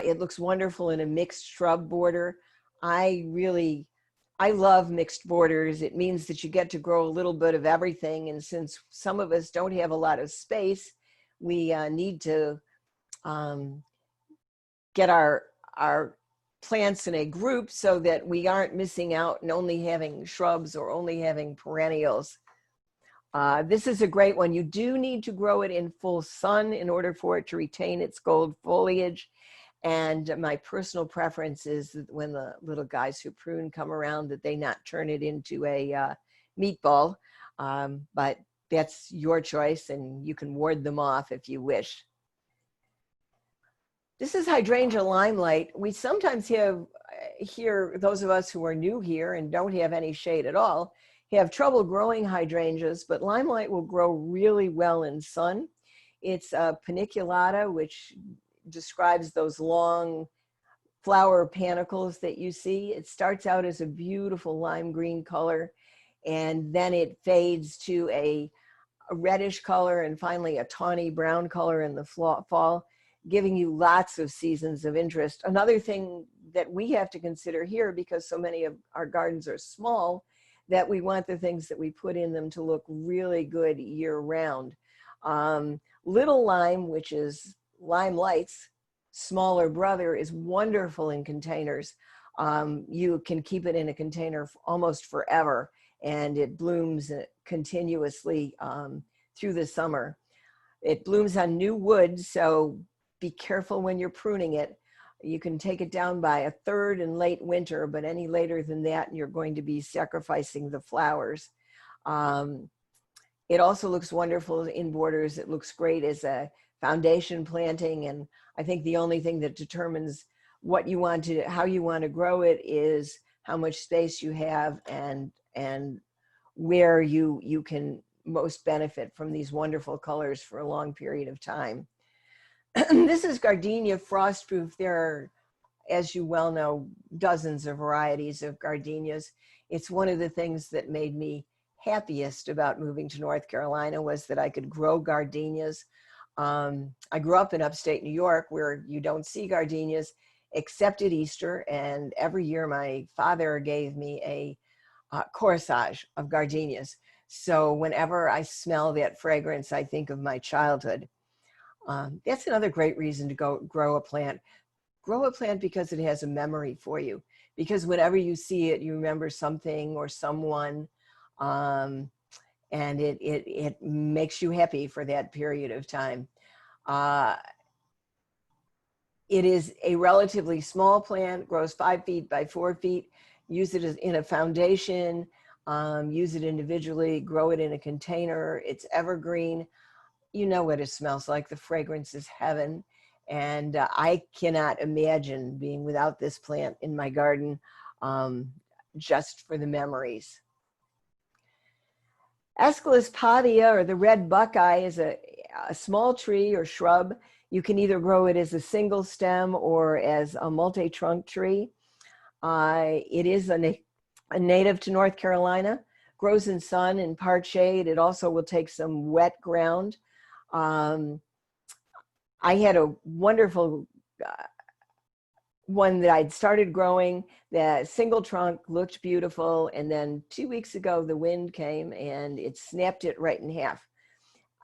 It looks wonderful in a mixed shrub border. I love mixed borders. It means that you get to grow a little bit of everything. And since some of us don't have a lot of space, we need to um, get our plants in a group so that we aren't missing out and only having shrubs or only having perennials. This is a great one. You do need to grow it in full sun in order for it to retain its gold foliage. And my personal preference is that when the little guys who prune come around, that they not turn it into a meatball. But that's your choice, and you can ward them off if you wish. This is hydrangea limelight. We sometimes have here, those of us who are new here and don't have any shade at all, have trouble growing hydrangeas, but limelight will grow really well in sun. It's paniculata, which describes those long flower panicles that you see. It starts out as a beautiful lime green color, and then it fades to a reddish color and finally a tawny brown color in the fall, giving you lots of seasons of interest. Another thing that we have to consider here, because so many of our gardens are small, that we want the things that we put in them to look really good year round. Little lime, which is Limelight's smaller brother, is wonderful in containers. You can keep it in a container almost forever, and it blooms continuously through the summer. It blooms on new wood, so be careful when you're pruning it. You can take it down by a third in late winter, but any later than that, you're going to be sacrificing the flowers. It also looks wonderful in borders. It looks great as a foundation planting, and I think the only thing that determines what you want to, how you want to grow it, is how much space you have and where you can most benefit from these wonderful colors for a long period of time. This is gardenia frostproof. There are, as you well know, dozens of varieties of gardenias. It's one of the things that made me happiest about moving to North Carolina, was that I could grow gardenias. I grew up in upstate New York, where you don't see gardenias except at Easter, and every year my father gave me a corsage of gardenias. So whenever I smell that fragrance, I think of my childhood. That's another great reason to go grow a plant. Grow a plant because it has a memory for you. Because whenever you see it, you remember something or someone, and it makes you happy for that period of time. It is a relatively small plant, grows 5 feet by 4 feet. Use it as in a foundation, use it individually, grow it in a container. It's evergreen. You know what it smells like. The fragrance is heaven. And I cannot imagine being without this plant in my garden, just for the memories. Aeschylus pavia, or the red buckeye, is a small tree or shrub. You can either grow it as a single stem or as a multi-trunk tree. It is a native to North Carolina, grows in sun and part shade. It also will take some wet ground. I had a wonderful one that I'd started growing. The single trunk looked beautiful, and then 2 weeks ago the wind came and it snapped it right in half.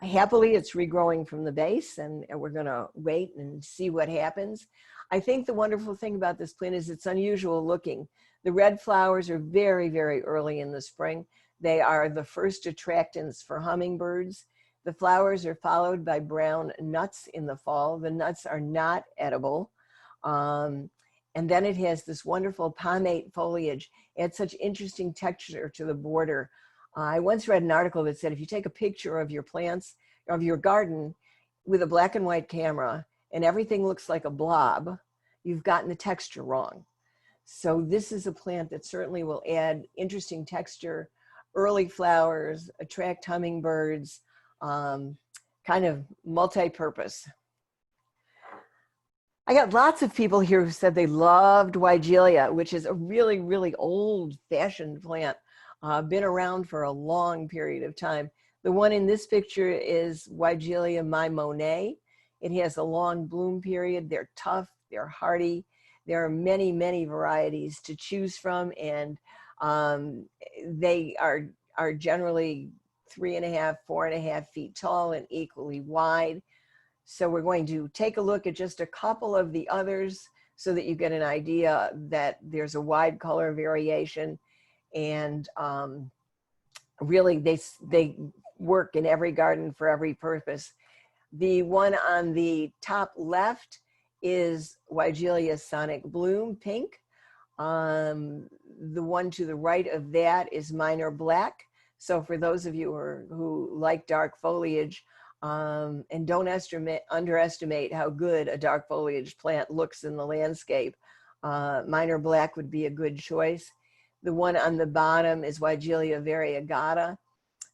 Happily, it's regrowing from the base, and we're going to wait and see what happens. I think the wonderful thing about this plant is it's unusual looking. The red flowers are very, very early in the spring. They are the first attractants for hummingbirds. The flowers are followed by brown nuts in the fall. The nuts are not edible. And then it has this wonderful palmate foliage. It adds such interesting texture to the border. I once read an article that said if you take a picture of your plants, of your garden, with a black and white camera, and everything looks like a blob, you've gotten the texture wrong. So this is a plant that certainly will add interesting texture, early flowers, attract hummingbirds, kind of multi-purpose. I got lots of people here who said they loved Weigelia, which is a really, really old-fashioned plant, been around for a long period of time. The one in this picture is Weigelia Mai Monet. It has a long bloom period. They're tough, they're hardy. There are many, many varieties to choose from, and they are generally 3.5, 4.5 feet tall and equally wide. So we're going to take a look at just a couple of the others so that you get an idea that there's a wide color variation, and really they work in every garden for every purpose. The one on the top left is Weigelia Sonic Bloom Pink. The one to the right of that is Minor Black. So for those of you who like dark foliage, and don't underestimate how good a dark foliage plant looks in the landscape, Minor Black would be a good choice. The one on the bottom is Weigelia variegata,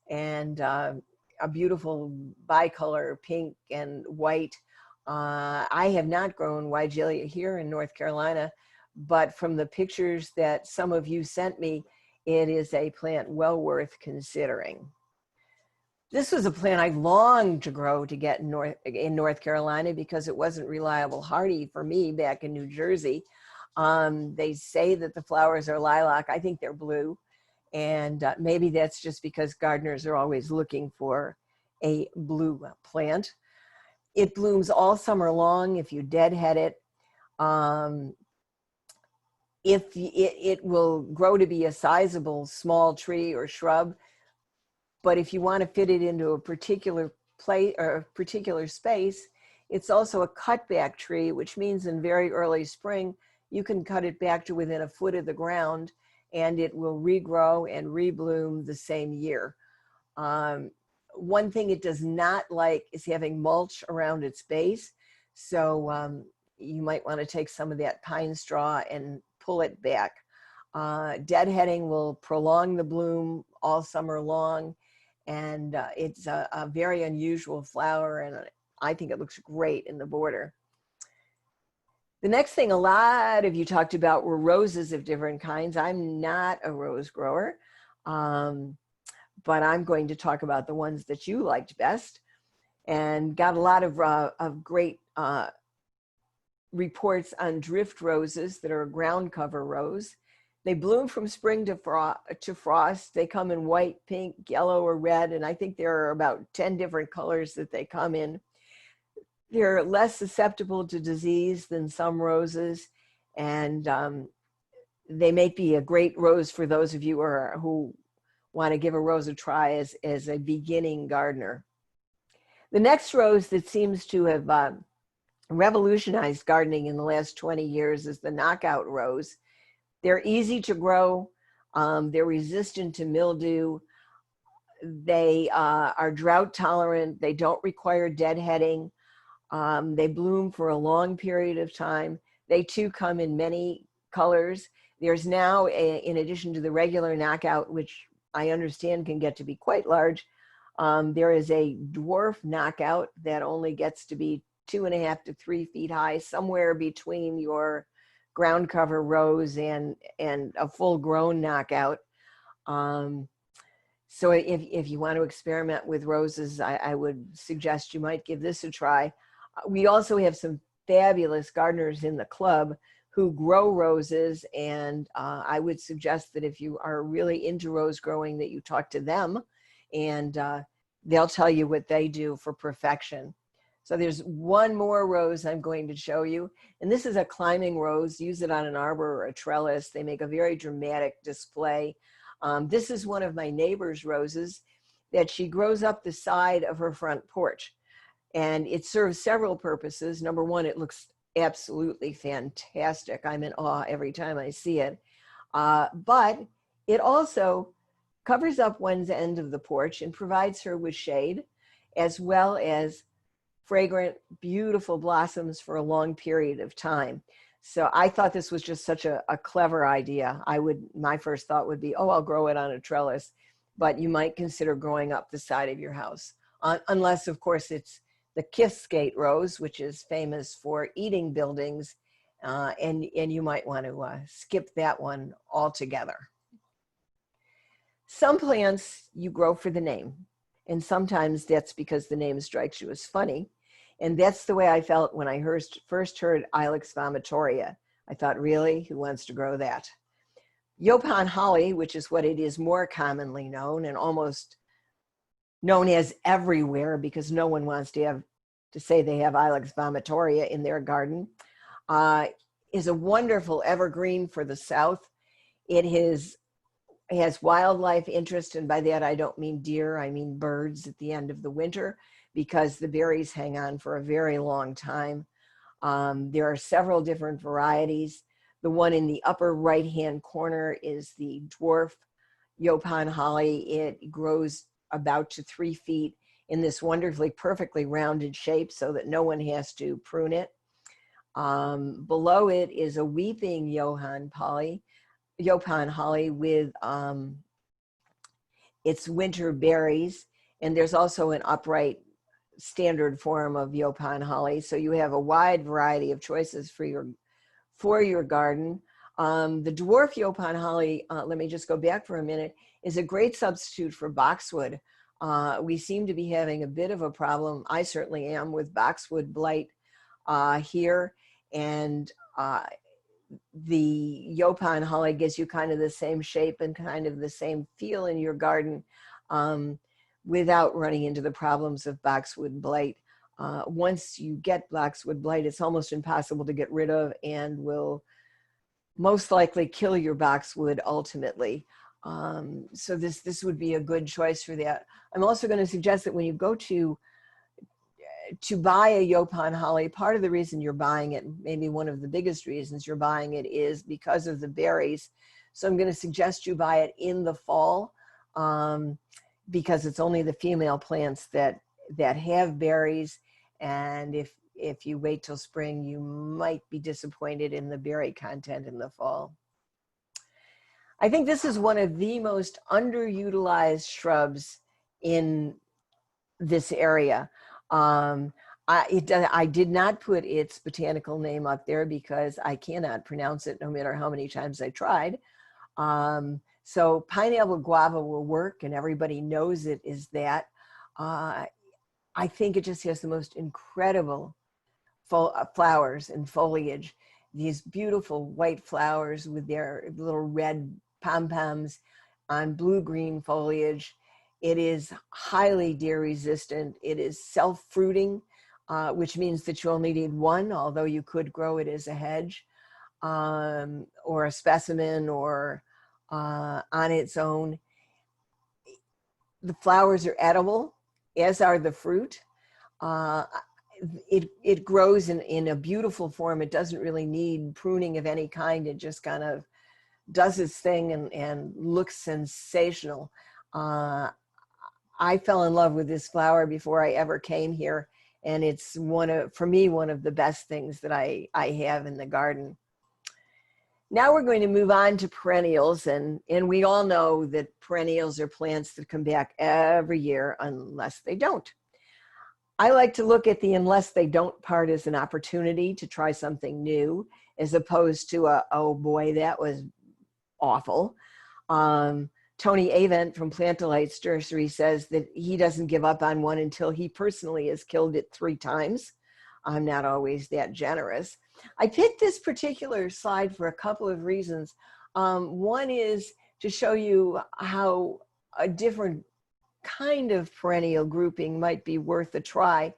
and a beautiful bicolor pink and white. I have not grown Weigelia here in North Carolina, but from the pictures that some of you sent me, it is a plant well worth considering. This was a plant I longed to grow to get in North Carolina because it wasn't reliable hardy for me back in New Jersey. They say that the flowers are lilac. I think they're blue. And maybe that's just because gardeners are always looking for a blue plant. It blooms all summer long if you deadhead it. It will grow to be a sizable small tree or shrub, but if you want to fit it into a particular place or a particular space, it's also a cutback tree, which means in very early spring, you can cut it back to within a foot of the ground and it will regrow and rebloom the same year. One thing it does not like is having mulch around its base. So you might want to take some of that pine straw and pull it back. Deadheading will prolong the bloom all summer long, and it's a very unusual flower, and I think it looks great in the border. The next thing a lot of you talked about were roses of different kinds. I'm not a rose grower, but I'm going to talk about the ones that you liked best, and got a lot of great reports on drift roses that are a ground cover rose. They bloom from spring to frost. They come in white, pink, yellow, or red, and I think there are about 10 different colors that they come in. They're less susceptible to disease than some roses, and they may be a great rose for those of you who want to give a rose a try as a beginning gardener. The next rose that seems to have revolutionized gardening in the last 20 years is the knockout rose. They're easy to grow. They're resistant to mildew. They are drought tolerant. They don't require deadheading. They bloom for a long period of time. They too come in many colors. There's now, in addition to the regular knockout, which I understand can get to be quite large, there is a dwarf knockout that only gets to be 2.5 to 3 feet high, somewhere between your ground cover rose and a full grown knockout. So if you want to experiment with roses, I would suggest you might give this a try. We also have some fabulous gardeners in the club who grow roses, and I would suggest that if you are really into rose growing, that you talk to them, and they'll tell you what they do for perfection. So there's one more rose I'm going to show you, and this is a climbing rose. Use it on an arbor or a trellis. They make a very dramatic display. This is one of my neighbor's roses that she grows up the side of her front porch, and it serves several purposes. Number one, it looks absolutely fantastic. I'm in awe every time I see it, but it also covers up one's end of the porch and provides her with shade, as well as fragrant, beautiful blossoms for a long period of time. So I thought this was just such a clever idea. My first thought would be, oh, I'll grow it on a trellis, but you might consider growing up the side of your house, unless of course it's the Kiffskate rose, which is famous for eating buildings, and you might want to skip that one altogether. Some plants you grow for the name, and sometimes that's because the name strikes you as funny. And that's the way I felt when I first heard Ilex vomitoria. I thought, really, who wants to grow that? Yaupon holly, which is what it is more commonly known and almost known as everywhere, because no one wants to say they have Ilex vomitoria in their garden, is a wonderful evergreen for the South. It has wildlife interest, and by that I don't mean deer, I mean birds at the end of the winter, because the berries hang on for a very long time. There are several different varieties. The one in the upper right-hand corner is the dwarf Yaupon holly. It grows about to 3 feet in this wonderfully perfectly rounded shape so that no one has to prune it. Below it is a weeping Yaupon holly with its winter berries, and there's also an upright standard form of Yaupon holly. So you have a wide variety of choices for your garden. The dwarf Yaupon holly, let me just go back for a minute, is a great substitute for boxwood. We seem to be having a bit of a problem, I certainly am, with boxwood blight here, and the Yaupon holly gives you kind of the same shape and kind of the same feel in your garden without running into the problems of boxwood blight. Once you get boxwood blight, it's almost impossible to get rid of and will most likely kill your boxwood ultimately. So this would be a good choice for that. I'm also going to suggest that when you go to buy a Yaupon holly, part of the reason you're buying it, maybe one of the biggest reasons you're buying it, is because of the berries. So I'm going to suggest you buy it in the fall, because it's only the female plants that have berries. And if you wait till spring, you might be disappointed in the berry content in the fall. I think this is one of the most underutilized shrubs in this area. I did not put its botanical name up there because I cannot pronounce it no matter how many times I tried. So pineapple guava will work, and everybody knows it is that. I think it just has the most incredible flowers and foliage. These beautiful white flowers with their little red pom-poms on blue-green foliage. It is highly deer resistant. It is self-fruiting, which means that you only need one, although you could grow it as a hedge or a specimen or on its own. The flowers are edible, as are the fruit. It grows in a beautiful form. It doesn't really need pruning of any kind. It just kind of does its thing and looks sensational. I fell in love with this flower before I ever came here, and it's for me, one of the best things that I have in the garden. Now we're going to move on to perennials, and we all know that perennials are plants that come back every year unless they don't. I like to look at the unless they don't part as an opportunity to try something new, as opposed to oh boy, that was awful. Tony Avent from Plantalites Nursery says that he doesn't give up on one until he personally has killed it 3 times. I'm not always that generous. I picked this particular slide for a couple of reasons. One is to show you how a different kind of perennial grouping might be worth a try.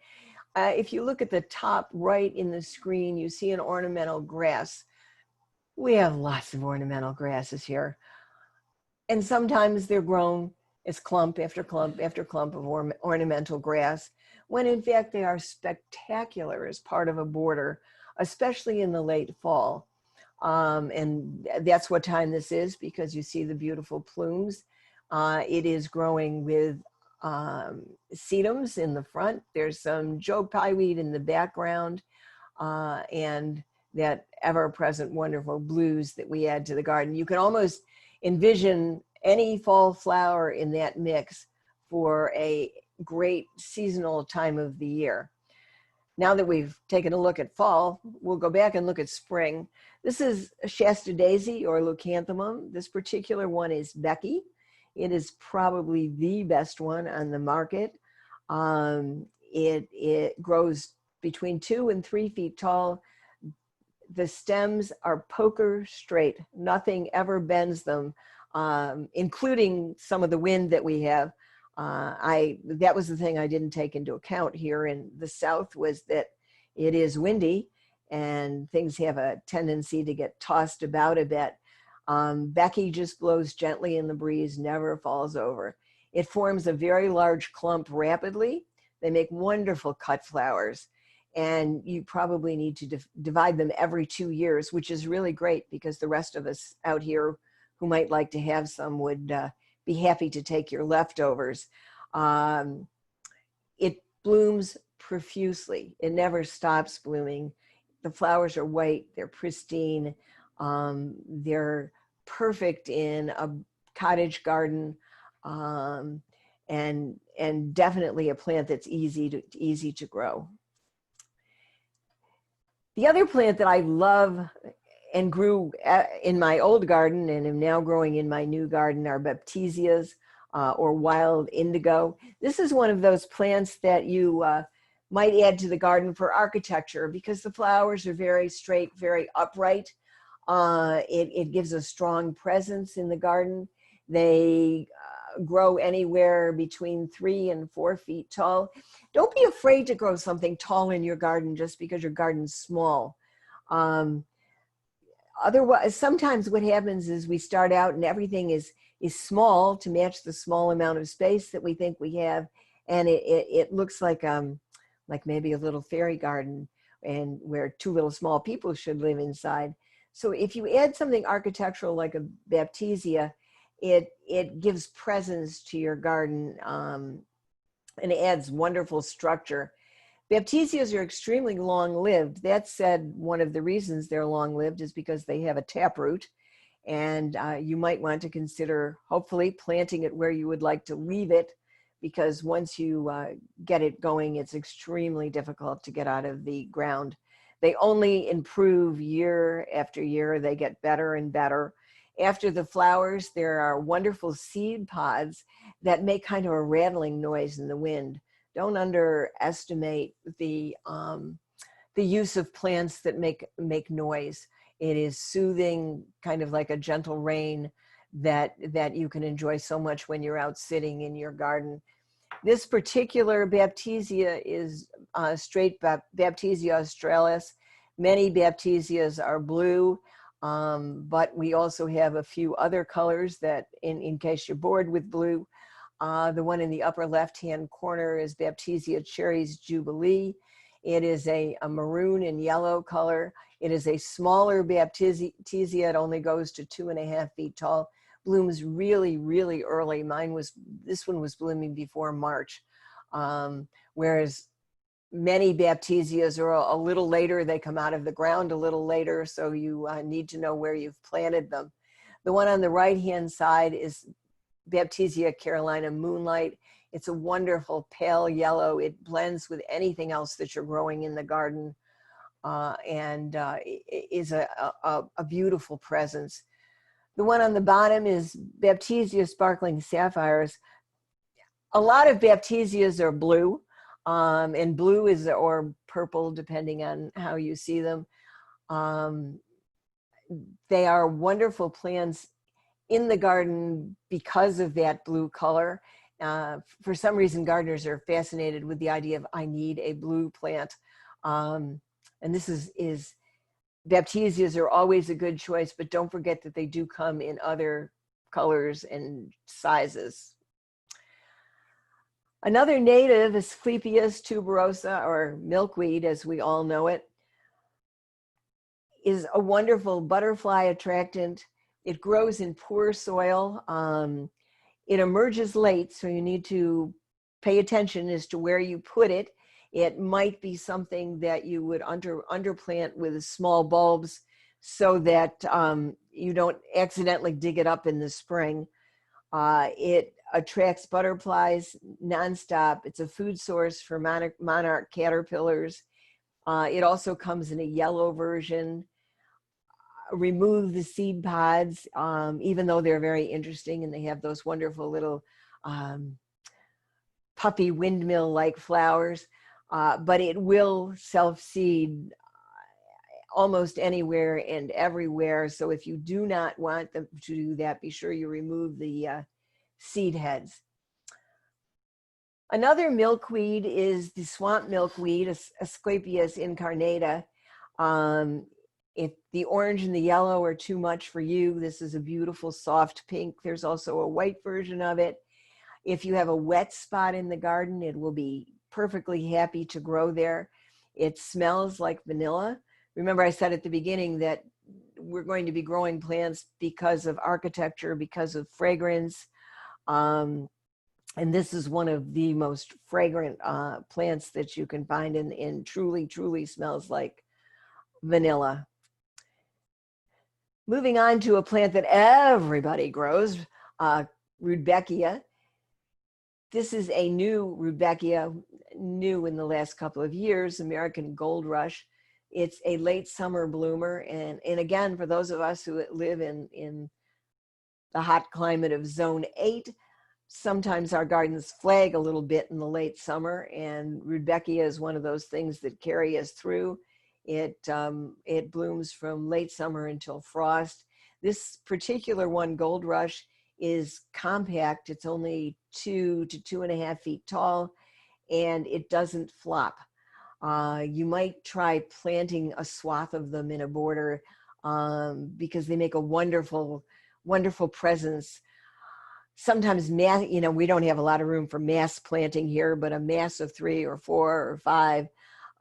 If you look at the top right in the screen, you see an ornamental grass. We have lots of ornamental grasses here. And sometimes they're grown as clump after clump after clump of ornamental grass, when in fact they are spectacular as part of a border, especially in the late fall. And that's what time this is, because you see the beautiful plumes. It is growing with sedums in the front. There's some Joe Pyeweed in the background, and that ever-present wonderful blues that we add to the garden. You can almost envision any fall flower in that mix for a great seasonal time of the year. Now that we've taken a look at fall, we'll go back and look at spring. This is Shasta Daisy or Leucanthemum. This particular one is Becky. It is probably the best one on the market. It grows between 2 and 3 feet tall. The stems are poker straight. Nothing ever bends them, including some of the wind that we have. That was the thing I didn't take into account here in the South, was that it is windy and things have a tendency to get tossed about a bit. Becky just blows gently in the breeze, never falls over. It forms a very large clump rapidly. They make wonderful cut flowers, and you probably need to divide them every 2 years, which is really great because the rest of us out here who might like to have some would be happy to take your leftovers. It blooms profusely. It never stops blooming. The flowers are white, they're pristine, they're perfect in a cottage garden, and definitely a plant that's easy to grow. The other plant that I love and grew in my old garden and am now growing in my new garden are Baptisias, or wild indigo. This is one of those plants that you might add to the garden for architecture because the flowers are very straight, very upright. It gives a strong presence in the garden. They grow anywhere between 3 and 4 feet tall. Don't be afraid to grow something tall in your garden just because your garden's small. Otherwise, sometimes what happens is we start out and everything is small to match the small amount of space that we think we have, and it looks like maybe a little fairy garden, and where 2 little small people should live inside. So if you add something architectural like a Baptisia, it gives presence to your garden, and adds wonderful structure. Baptisias are extremely long-lived. That said, one of the reasons they're long-lived is because they have a taproot, and you might want to consider hopefully planting it where you would like to leave it, because once you get it going, it's extremely difficult to get out of the ground. They only improve year after year. They get better and better. After the flowers, there are wonderful seed pods that make kind of a rattling noise in the wind. Don't underestimate the use of plants that make noise. It is soothing, kind of like a gentle rain that you can enjoy so much when you're out sitting in your garden. This particular Baptisia is straight Baptisia australis. Many Baptisias are blue, but we also have a few other colors that, in case you're bored with blue. The one in the upper left-hand corner is Baptisia Cherries Jubilee. It is a maroon and yellow color. It is a smaller Baptisia. It only goes to 2.5 feet tall. Blooms really, really early. This one was blooming before March, whereas many Baptisias are a little later. They come out of the ground a little later, so you need to know where you've planted them. The one on the right-hand side is Baptisia Carolina Moonlight. It's a wonderful pale yellow. It blends with anything else that you're growing in the garden, and is a beautiful presence. The one on the bottom is Baptisia Sparkling Sapphires. A lot of Baptisias are blue, and blue is, or purple, depending on how you see them. They are wonderful plants in the garden because of that blue color. For some reason, gardeners are fascinated with the idea of, I need a blue plant. And this is Baptisias are always a good choice, but don't forget that they do come in other colors and sizes. Another native is Asclepias tuberosa, or milkweed as we all know it, is a wonderful butterfly attractant. It grows in poor soil. It emerges late, so you need to pay attention as to where you put it. It might be something that you would underplant with small bulbs so that you don't accidentally dig it up in the spring. It attracts butterflies nonstop. It's a food source for monarch caterpillars. It also comes in a yellow version. Remove the seed pods, even though they're very interesting and they have those wonderful little puffy windmill-like flowers. but it will self-seed almost anywhere and everywhere. So if you do not want them to do that, be sure you remove the seed heads. Another milkweed is the swamp milkweed, Asclepias incarnata. If the orange and the yellow are too much for you, this is a beautiful soft pink. There's also a white version of it. If you have a wet spot in the garden, it will be perfectly happy to grow there. It smells like vanilla. Remember, I said at the beginning that we're going to be growing plants because of architecture, because of fragrance. And this is one of the most fragrant plants that you can find, and truly, truly smells like vanilla. Moving on to a plant that everybody grows, Rudbeckia. This is a new Rudbeckia, new in the last couple of years, American Gold Rush. It's a late summer bloomer. And again, for those of us who live in the hot climate of zone 8, sometimes our gardens flag a little bit in the late summer, and Rudbeckia is one of those things that carry us through. It blooms from late summer until frost. This particular one, Gold Rush, is compact. It's only 2 to 2.5 feet tall, and it doesn't flop. You might try planting a swath of them in a border because they make a wonderful, wonderful presence. Sometimes mass, we don't have a lot of room for mass planting here, but a mass of 3 or 4 or 5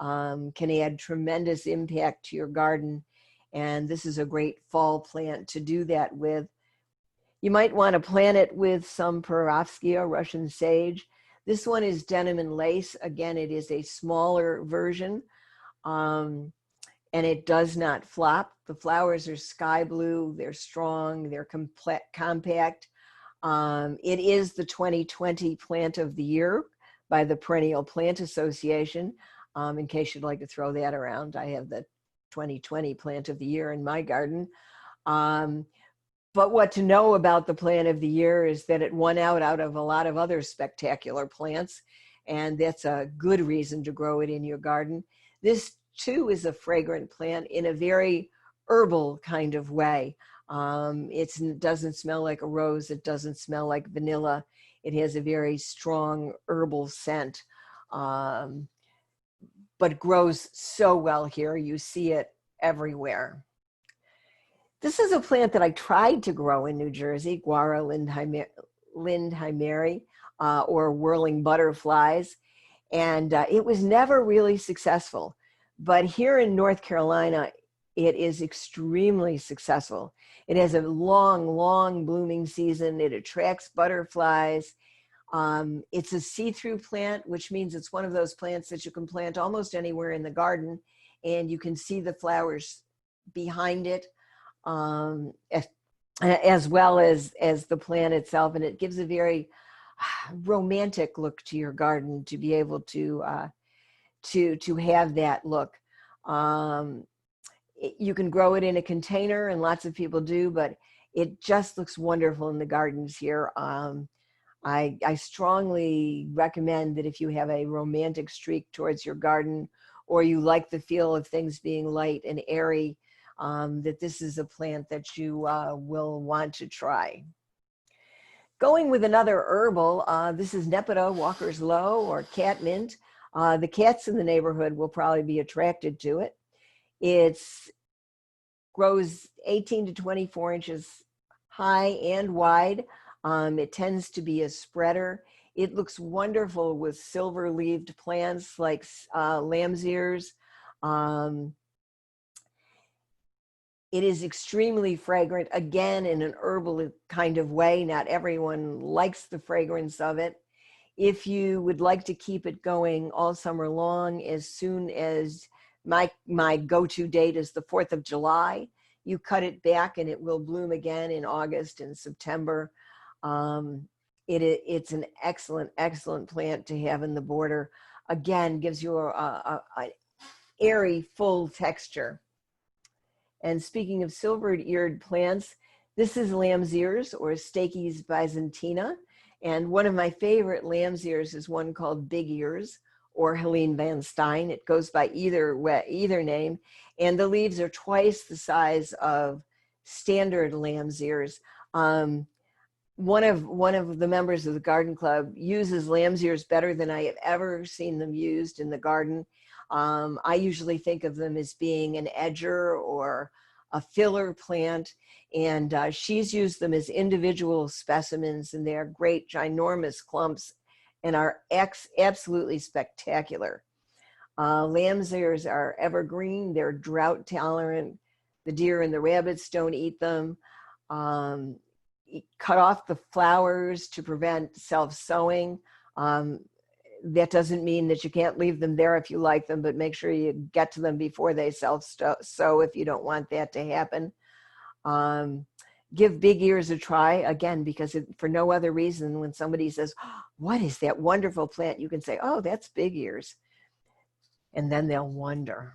can add tremendous impact to your garden. And this is a great fall plant to do that with. You might want to plant it with some Perovskia, Russian sage. This one is denim and lace. Again, it is a smaller version, and it does not flop. The flowers are sky blue. They're strong. They're compact. It is the 2020 Plant of the Year by the Perennial Plant Association. In case you'd like to throw that around, I have the 2020 Plant of the Year in my garden. But what to know about the Plant of the Year is that it won out of a lot of other spectacular plants, and that's a good reason to grow it in your garden. This too is a fragrant plant in a very herbal kind of way. It doesn't smell like a rose. It doesn't smell like vanilla. It has a very strong herbal scent, but grows so well here. You see it everywhere. This is a plant that I tried to grow in New Jersey, Guara lindheimeri, or whirling butterflies, and it was never really successful. But here in North Carolina, it is extremely successful. It has a long, long blooming season. It attracts butterflies. It's a see-through plant, which means it's one of those plants that you can plant almost anywhere in the garden, and you can see the flowers behind it, as well as the plant itself. And it gives a very romantic look to your garden to be able to have that look. You can grow it in a container, and lots of people do, but it just looks wonderful in the gardens here. I strongly recommend that if you have a romantic streak towards your garden, or you like the feel of things being light and airy, that this is a plant that you will want to try. Going with another herbal, this is Nepeta, Walker's Low, or catmint. The cats in the neighborhood will probably be attracted to it. It grows 18 to 24 inches high and wide. It tends to be a spreader. It looks wonderful with silver-leaved plants like lamb's ears. It is extremely fragrant, again, in an herbal kind of way. Not everyone likes the fragrance of it. If you would like to keep it going all summer long, as soon as my go-to date is the 4th of July, you cut it back and it will bloom again in August and September. It's an excellent, excellent plant to have in the border. Again, gives you an airy, full texture. And speaking of silver-eared plants, this is lamb's ears, or Stachys byzantina. And one of my favorite lamb's ears is one called Big Ears, or Helene Van Stein. It goes by either name. And the leaves are twice the size of standard lamb's ears. One of the members of the garden club uses lamb's ears better than I have ever seen them used in the garden. I usually think of them as being an edger or a filler plant, and she's used them as individual specimens, and they're great ginormous clumps and are absolutely spectacular. Lamb's ears are evergreen, they're drought tolerant. The deer and the rabbits don't eat them. Cut off the flowers to prevent self-sowing. That doesn't mean that you can't leave them there if you like them, but make sure you get to them before they self-sow if you don't want that to happen. Give big ears a try, again, because for no other reason, when somebody says, oh, what is that wonderful plant? You can say, oh, that's big ears. And then they'll wonder.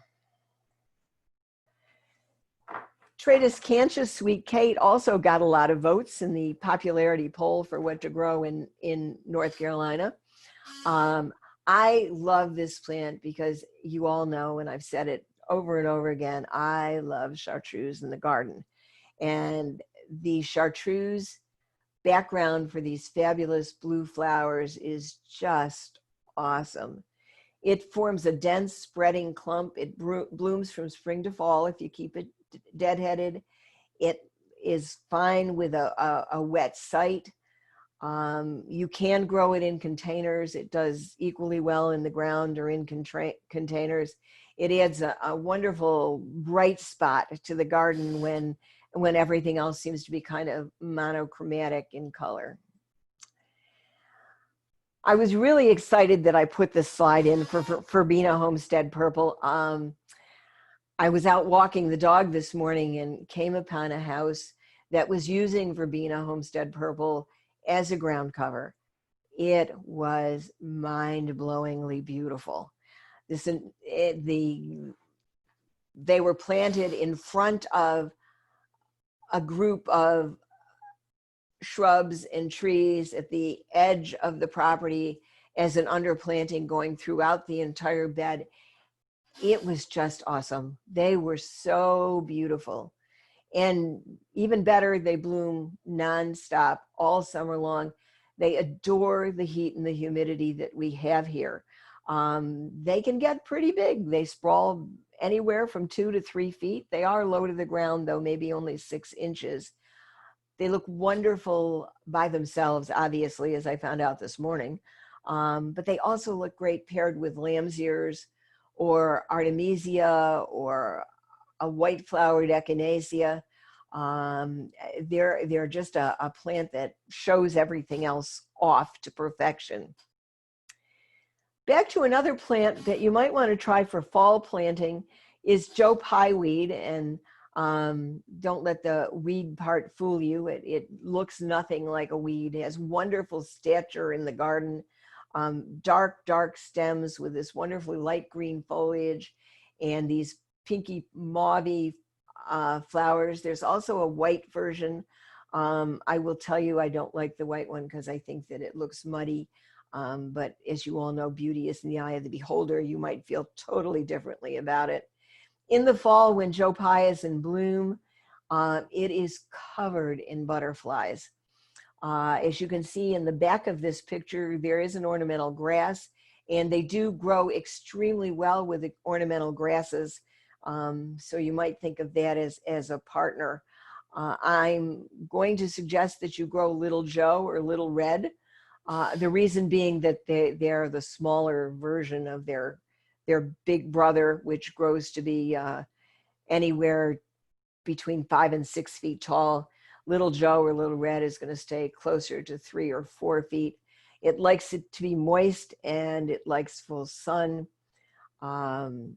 Tradescantia Sweet Kate also got a lot of votes in the popularity poll for what to grow in North Carolina. I love this plant because you all know, and I've said it over and over again, I love chartreuse in the garden. And the chartreuse background for these fabulous blue flowers is just awesome. It forms a dense spreading clump. It blooms from spring to fall if you keep it deadheaded. It is fine with a wet site. You can grow it in containers. It does equally well in the ground or in containers. It adds a wonderful bright spot to the garden when everything else seems to be kind of monochromatic in color. I was really excited that I put this slide in for Verbena Homestead Purple. I was out walking the dog this morning and came upon a house that was using Verbena Homestead Purple as a ground cover. It was mind-blowingly beautiful. They were planted in front of a group of shrubs and trees at the edge of the property as an underplanting going throughout the entire bed. It was just awesome. They were so beautiful. And even better, they bloom nonstop all summer long. They adore the heat and the humidity that we have here. They can get pretty big. They sprawl anywhere from 2 to 3 feet. They are low to the ground, though, maybe only 6 inches. They look wonderful by themselves, obviously, as I found out this morning. But they also look great paired with lamb's ears or artemisia or a white flowered echinacea. They're just a plant that shows everything else off to perfection. Back to another plant that you might want to try for fall planting is Joe Pye weed, and don't let the weed part fool you. It looks nothing like a weed. It has wonderful stature in the garden. Dark stems with this wonderfully light green foliage and these pinky mauvey flowers. There's also a white version. I will tell you, I don't like the white one because I think that it looks muddy. But as you all know, beauty is in the eye of the beholder. You might feel totally differently about it. In the fall, when Joe Pye is in bloom, it is covered in butterflies. As you can see in the back of this picture, there is an ornamental grass, and they do grow extremely well with the ornamental grasses. So you might think of that as a partner. I'm going to suggest that you grow Little Joe or Little Red. The reason being that they're the smaller version of their big brother, which grows to be anywhere between 5 and 6 feet tall. Little Joe or Little Red is going to stay closer to 3 or 4 feet. It likes it to be moist and it likes full sun. The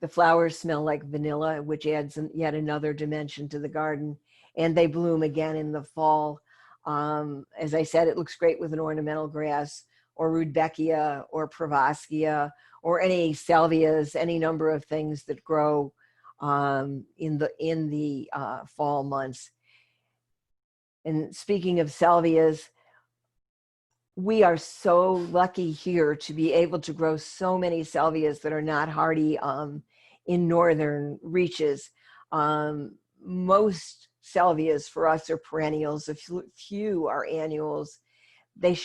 flowers smell like vanilla, which adds yet another dimension to the garden. And they bloom again in the fall. As I said, it looks great with an ornamental grass or Rudbeckia or Pravaskia or any salvias, any number of things that grow in the fall months. And speaking of salvias, We are so lucky here to be able to grow so many salvias that are not hardy in northern reaches. Most salvias for us are perennials. A few are annuals. They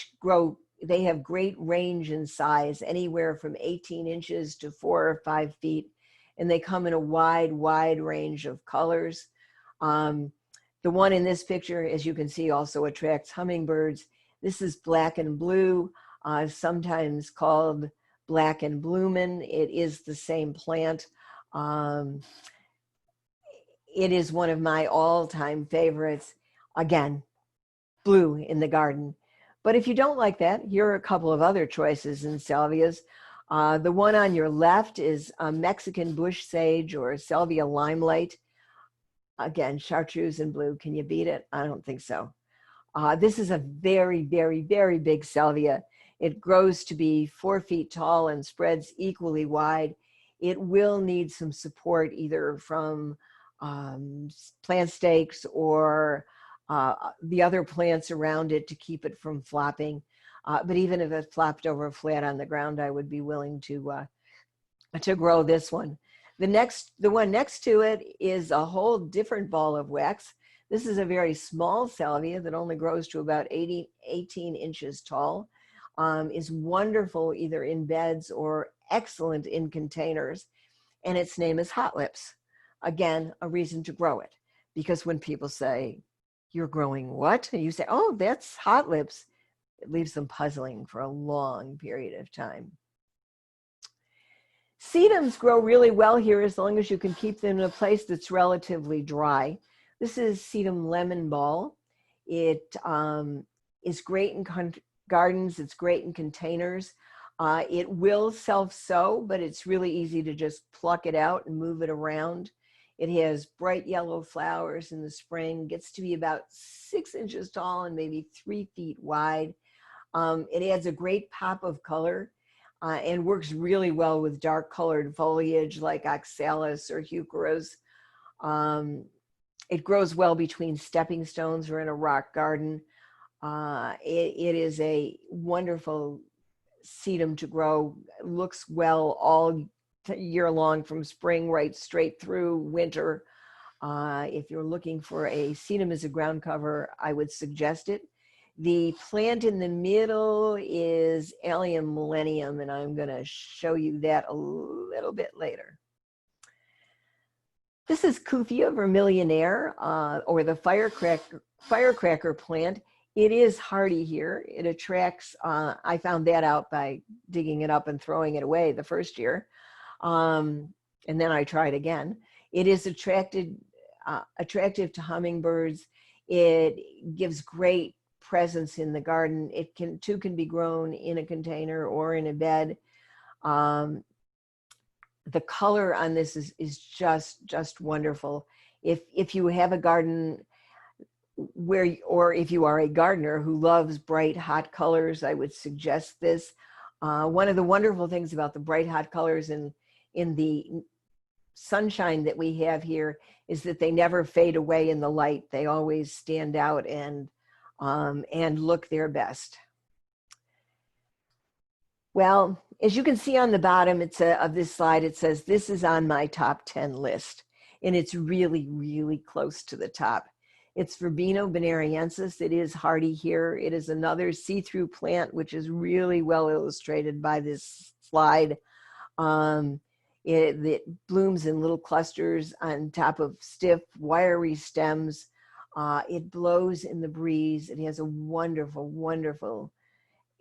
have great range in size, anywhere from 18 inches to 4 or 5 feet. And they come in a wide range of colors. The one in this picture, as you can see, also attracts hummingbirds. This is black and blue, sometimes called black and bloomin'. It is the same plant. It is one of my all-time favorites. Again, blue in the garden. But if you don't like that, here are a couple of other choices in salvias. The one on your left is a Mexican bush sage, or Salvia limelight. Again, chartreuse in blue. Can you beat it? I don't think so. This is a very big salvia. It grows to be 4 feet tall and spreads equally wide. It will need some support either from plant stakes or the other plants around it to keep it from flopping. But even if it flopped over flat on the ground, I would be willing to grow this one. The one next to it is a whole different ball of wax. This is a very small salvia that only grows to about 18 inches tall. Is wonderful either in beds or excellent in containers. And its name is Hot Lips. Again, a reason to grow it. Because when people say, "You're growing what?" and you say, "Oh, that's Hot Lips," it leaves them puzzling for a long period of time. Sedums grow really well here as long as you can keep them in a place that's relatively dry. This is sedum lemon ball. It is great in gardens. It's great in containers. It will self-sow, but it's really easy to just pluck it out and move it around. It has bright yellow flowers in the spring, gets to be about 6 inches tall and maybe 3 feet wide. It adds a great pop of color and works really well with dark colored foliage like oxalis or heucheras. It grows well between stepping stones or in a rock garden. It is a wonderful sedum to grow. It looks well all year long, from spring right straight through winter. If you're looking for a sedum as a ground cover, I would suggest it. The plant in the middle is Allium millennium, and I'm going to show you that a little bit later. This is Kufia vermillionaire, or the firecracker plant. It is hardy here. It attracts, I found that out by digging it up and throwing it away the first year. And then I tried again. It is attractive to hummingbirds. It gives great presence in the garden. It can be grown in a container or in a bed. The color on this is just wonderful. If you have a garden or if you are a gardener who loves bright, hot colors, I would suggest this. One of the wonderful things about the bright, hot colors in the sunshine that we have here is that they never fade away in the light. They always stand out and look their best. Well, as you can see on the bottom of this slide, it says, "This is on my top 10 list." And it's really close to the top. It's Verbena bonariensis. It is hardy here. It is another see-through plant, which is really well illustrated by this slide. It blooms in little clusters on top of stiff, wiry stems. It blows in the breeze. It has a wonderful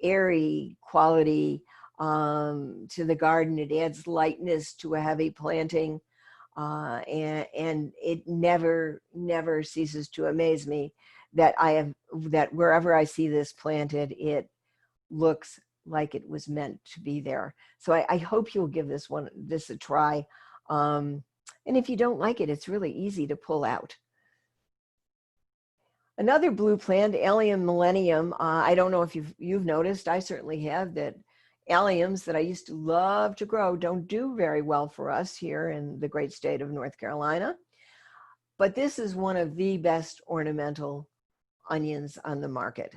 airy quality to the garden. It adds lightness to a heavy planting, and it never ceases to amaze me that wherever I see this planted, it looks like it was meant to be there. So I hope you'll give this a try. And if you don't like it, it's really easy to pull out. Another blue plant, Allium millennium. I don't know if you've noticed, I certainly have, that alliums that I used to love to grow don't do very well for us here in the great state of North Carolina. But this is one of the best ornamental onions on the market.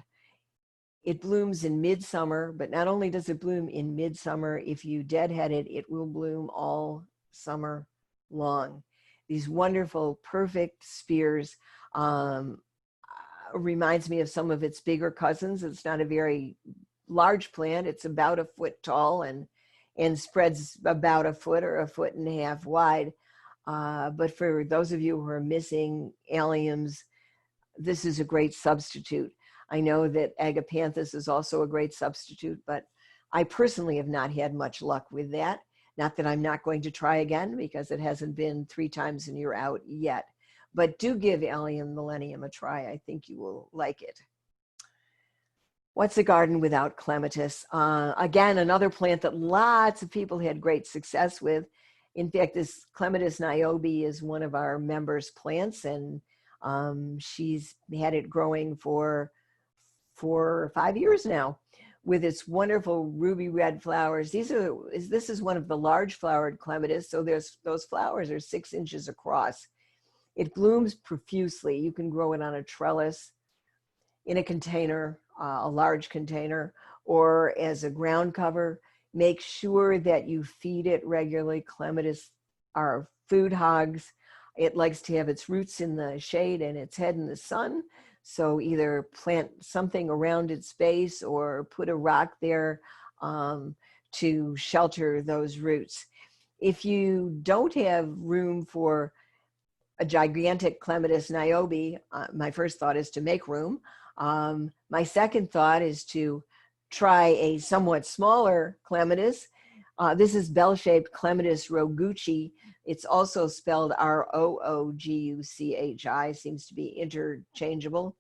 It blooms in midsummer, but not only does it bloom in midsummer, if you deadhead it, it will bloom all summer long. These wonderful, perfect spears. Reminds me of some of its bigger cousins. It's not a very large plant. It's about a foot tall and spreads about a foot or a foot and a half wide. But for those of you who are missing alliums, this is a great substitute. I know that agapanthus is also a great substitute, but I personally have not had much luck with that. Not that I'm not going to try again, because it hasn't been 3 times and you're out yet. But do give Allium millennium a try. I think you will like it. What's a garden without clematis? Again, another plant that lots of people had great success with. In fact, this Clematis niobe is one of our members' plants, and she's had it growing for 4 or 5 years now with its wonderful ruby red flowers. This is one of the large flowered clematis, so those flowers are 6 inches across. It blooms profusely. You can grow it on a trellis, in a container, a large container, or as a ground cover. Make sure that you feed it regularly. Clematis are food hogs. It likes to have its roots in the shade and its head in the sun. So either plant something around its base or put a rock there to shelter those roots. If you don't have room for a gigantic Clematis niobe, my first thought is to make room. My second thought is to try a somewhat smaller clematis. This is bell-shaped Clematis roguchi. It's also spelled Rooguchi, seems to be interchangeable.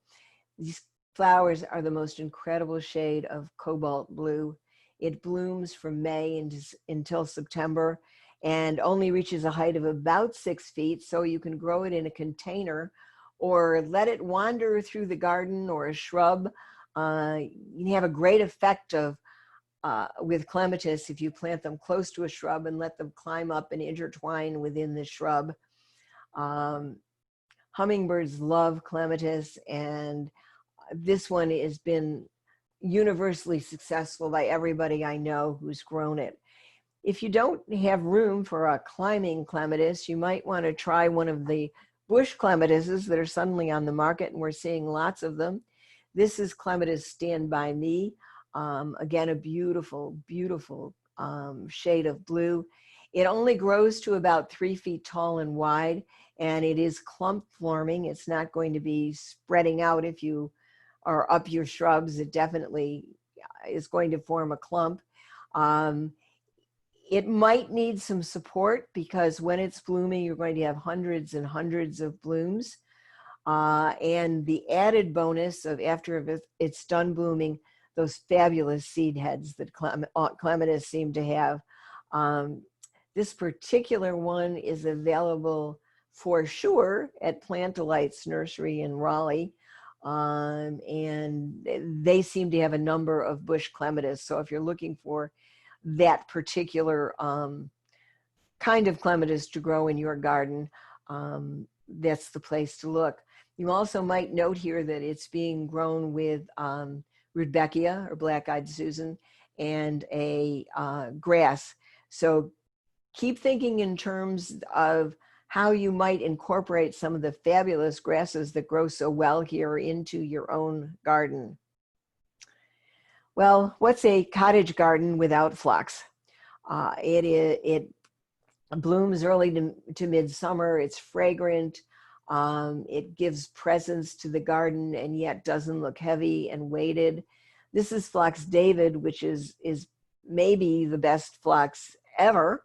These flowers are the most incredible shade of cobalt blue. It blooms from May until September and only reaches a height of about 6 feet, so you can grow it in a container or let it wander through the garden or a shrub. You have a great effect with clematis if you plant them close to a shrub and let them climb up and intertwine within the shrub. Hummingbirds love clematis, and this one has been universally successful by everybody I know who's grown it. If you don't have room for a climbing clematis, you might want to try one of the bush clematises that are suddenly on the market, and we're seeing lots of them. This is Clematis Stand By Me. Again, a beautiful, beautiful shade of blue. It only grows to about 3 feet tall and wide, and it is clump forming. It's not going to be spreading out if you are up your shrubs. It definitely is going to form a clump. It might need some support because when it's blooming, you're going to have hundreds and hundreds of blooms. And the added bonus of after it's done blooming, those fabulous seed heads that clematis seem to have. This particular one is available for sure at Plant Delights Nursery in Raleigh. And they seem to have a number of bush clematis. So if you're looking for that particular kind of clematis to grow in your garden, that's the place to look. You also might note here that it's being grown with Rudbeckia or Black-Eyed Susan and a grass. So keep thinking in terms of how you might incorporate some of the fabulous grasses that grow so well here into your own garden. Well, what's a cottage garden without phlox? It blooms early to midsummer. It's fragrant. It gives presence to the garden and yet doesn't look heavy and weighted. This is Phlox David, which is maybe the best phlox ever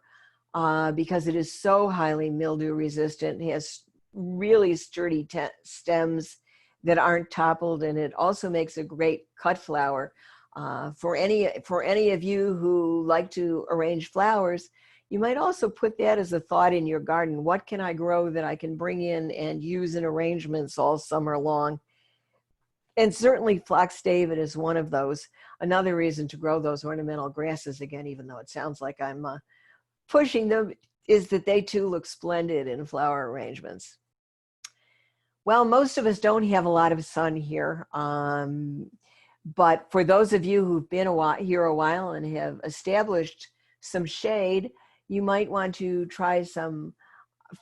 because it is so highly mildew resistant. It has really sturdy stems that aren't toppled, and it also makes a great cut flower. For any of you who like to arrange flowers, you might also put that as a thought in your garden. What can I grow that I can bring in and use in arrangements all summer long? And certainly Phlox David is one of those. Another reason to grow those ornamental grasses, again, even though it sounds like I'm pushing them, is that they too look splendid in flower arrangements. Well, most of us don't have a lot of sun here. But for those of you who've been here a while and have established some shade, you might want to try some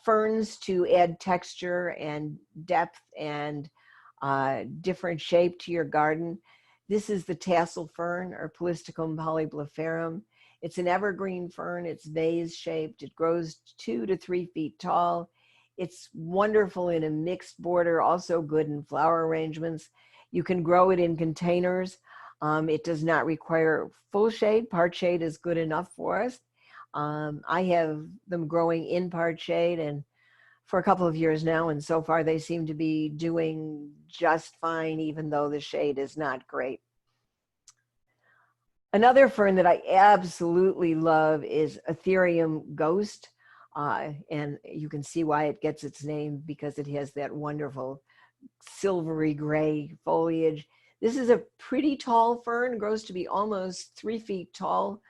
ferns to add texture and depth and different shape to your garden. This is the tassel fern, or Polystichum polyblepharum. It's an evergreen fern. It's vase shaped. It grows 2 to 3 feet tall. It's wonderful in a mixed border, also good in flower arrangements. You can grow it in containers. It does not require full shade. Part shade is good enough for us. I have them growing in part shade and for a couple of years now, and so far they seem to be doing just fine, even though the shade is not great. Another fern that I absolutely love is Ethereum Ghost, and you can see why it gets its name, because it has that wonderful silvery gray foliage. This is a pretty tall fern, grows to be almost 3 feet tall.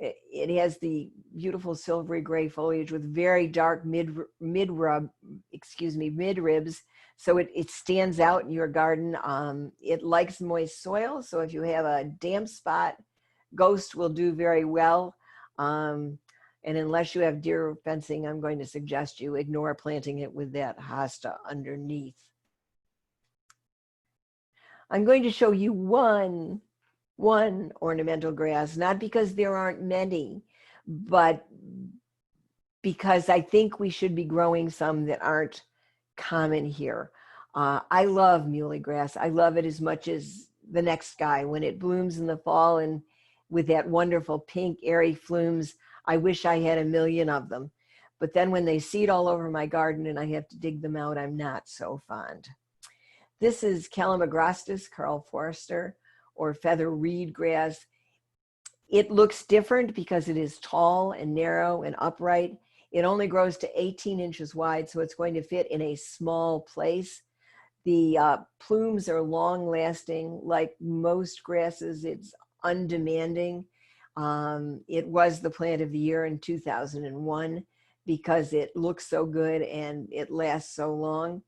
It has the beautiful silvery gray foliage with very dark midribs, so it stands out in your garden. It likes moist soil, so if you have a damp spot, Ghost will do very well. And unless you have deer fencing, I'm going to suggest you ignore planting it with that hosta underneath. I'm going to show you one ornamental grass, not because there aren't many, but because I think we should be growing some that aren't common here. I love muhly grass. I love it as much as the next guy. When it blooms in the fall and with that wonderful pink airy flumes, I wish I had a million of them. But then when they seed all over my garden and I have to dig them out, I'm not so fond. This is Calamagrostis, Karl Forster, or feather reed grass. It looks different because it is tall and narrow and upright. It only grows to 18 inches wide, so it's going to fit in a small place. The plumes are long lasting. Like most grasses, it's undemanding. It was the plant of the year in 2001 because it looks so good and it lasts so long.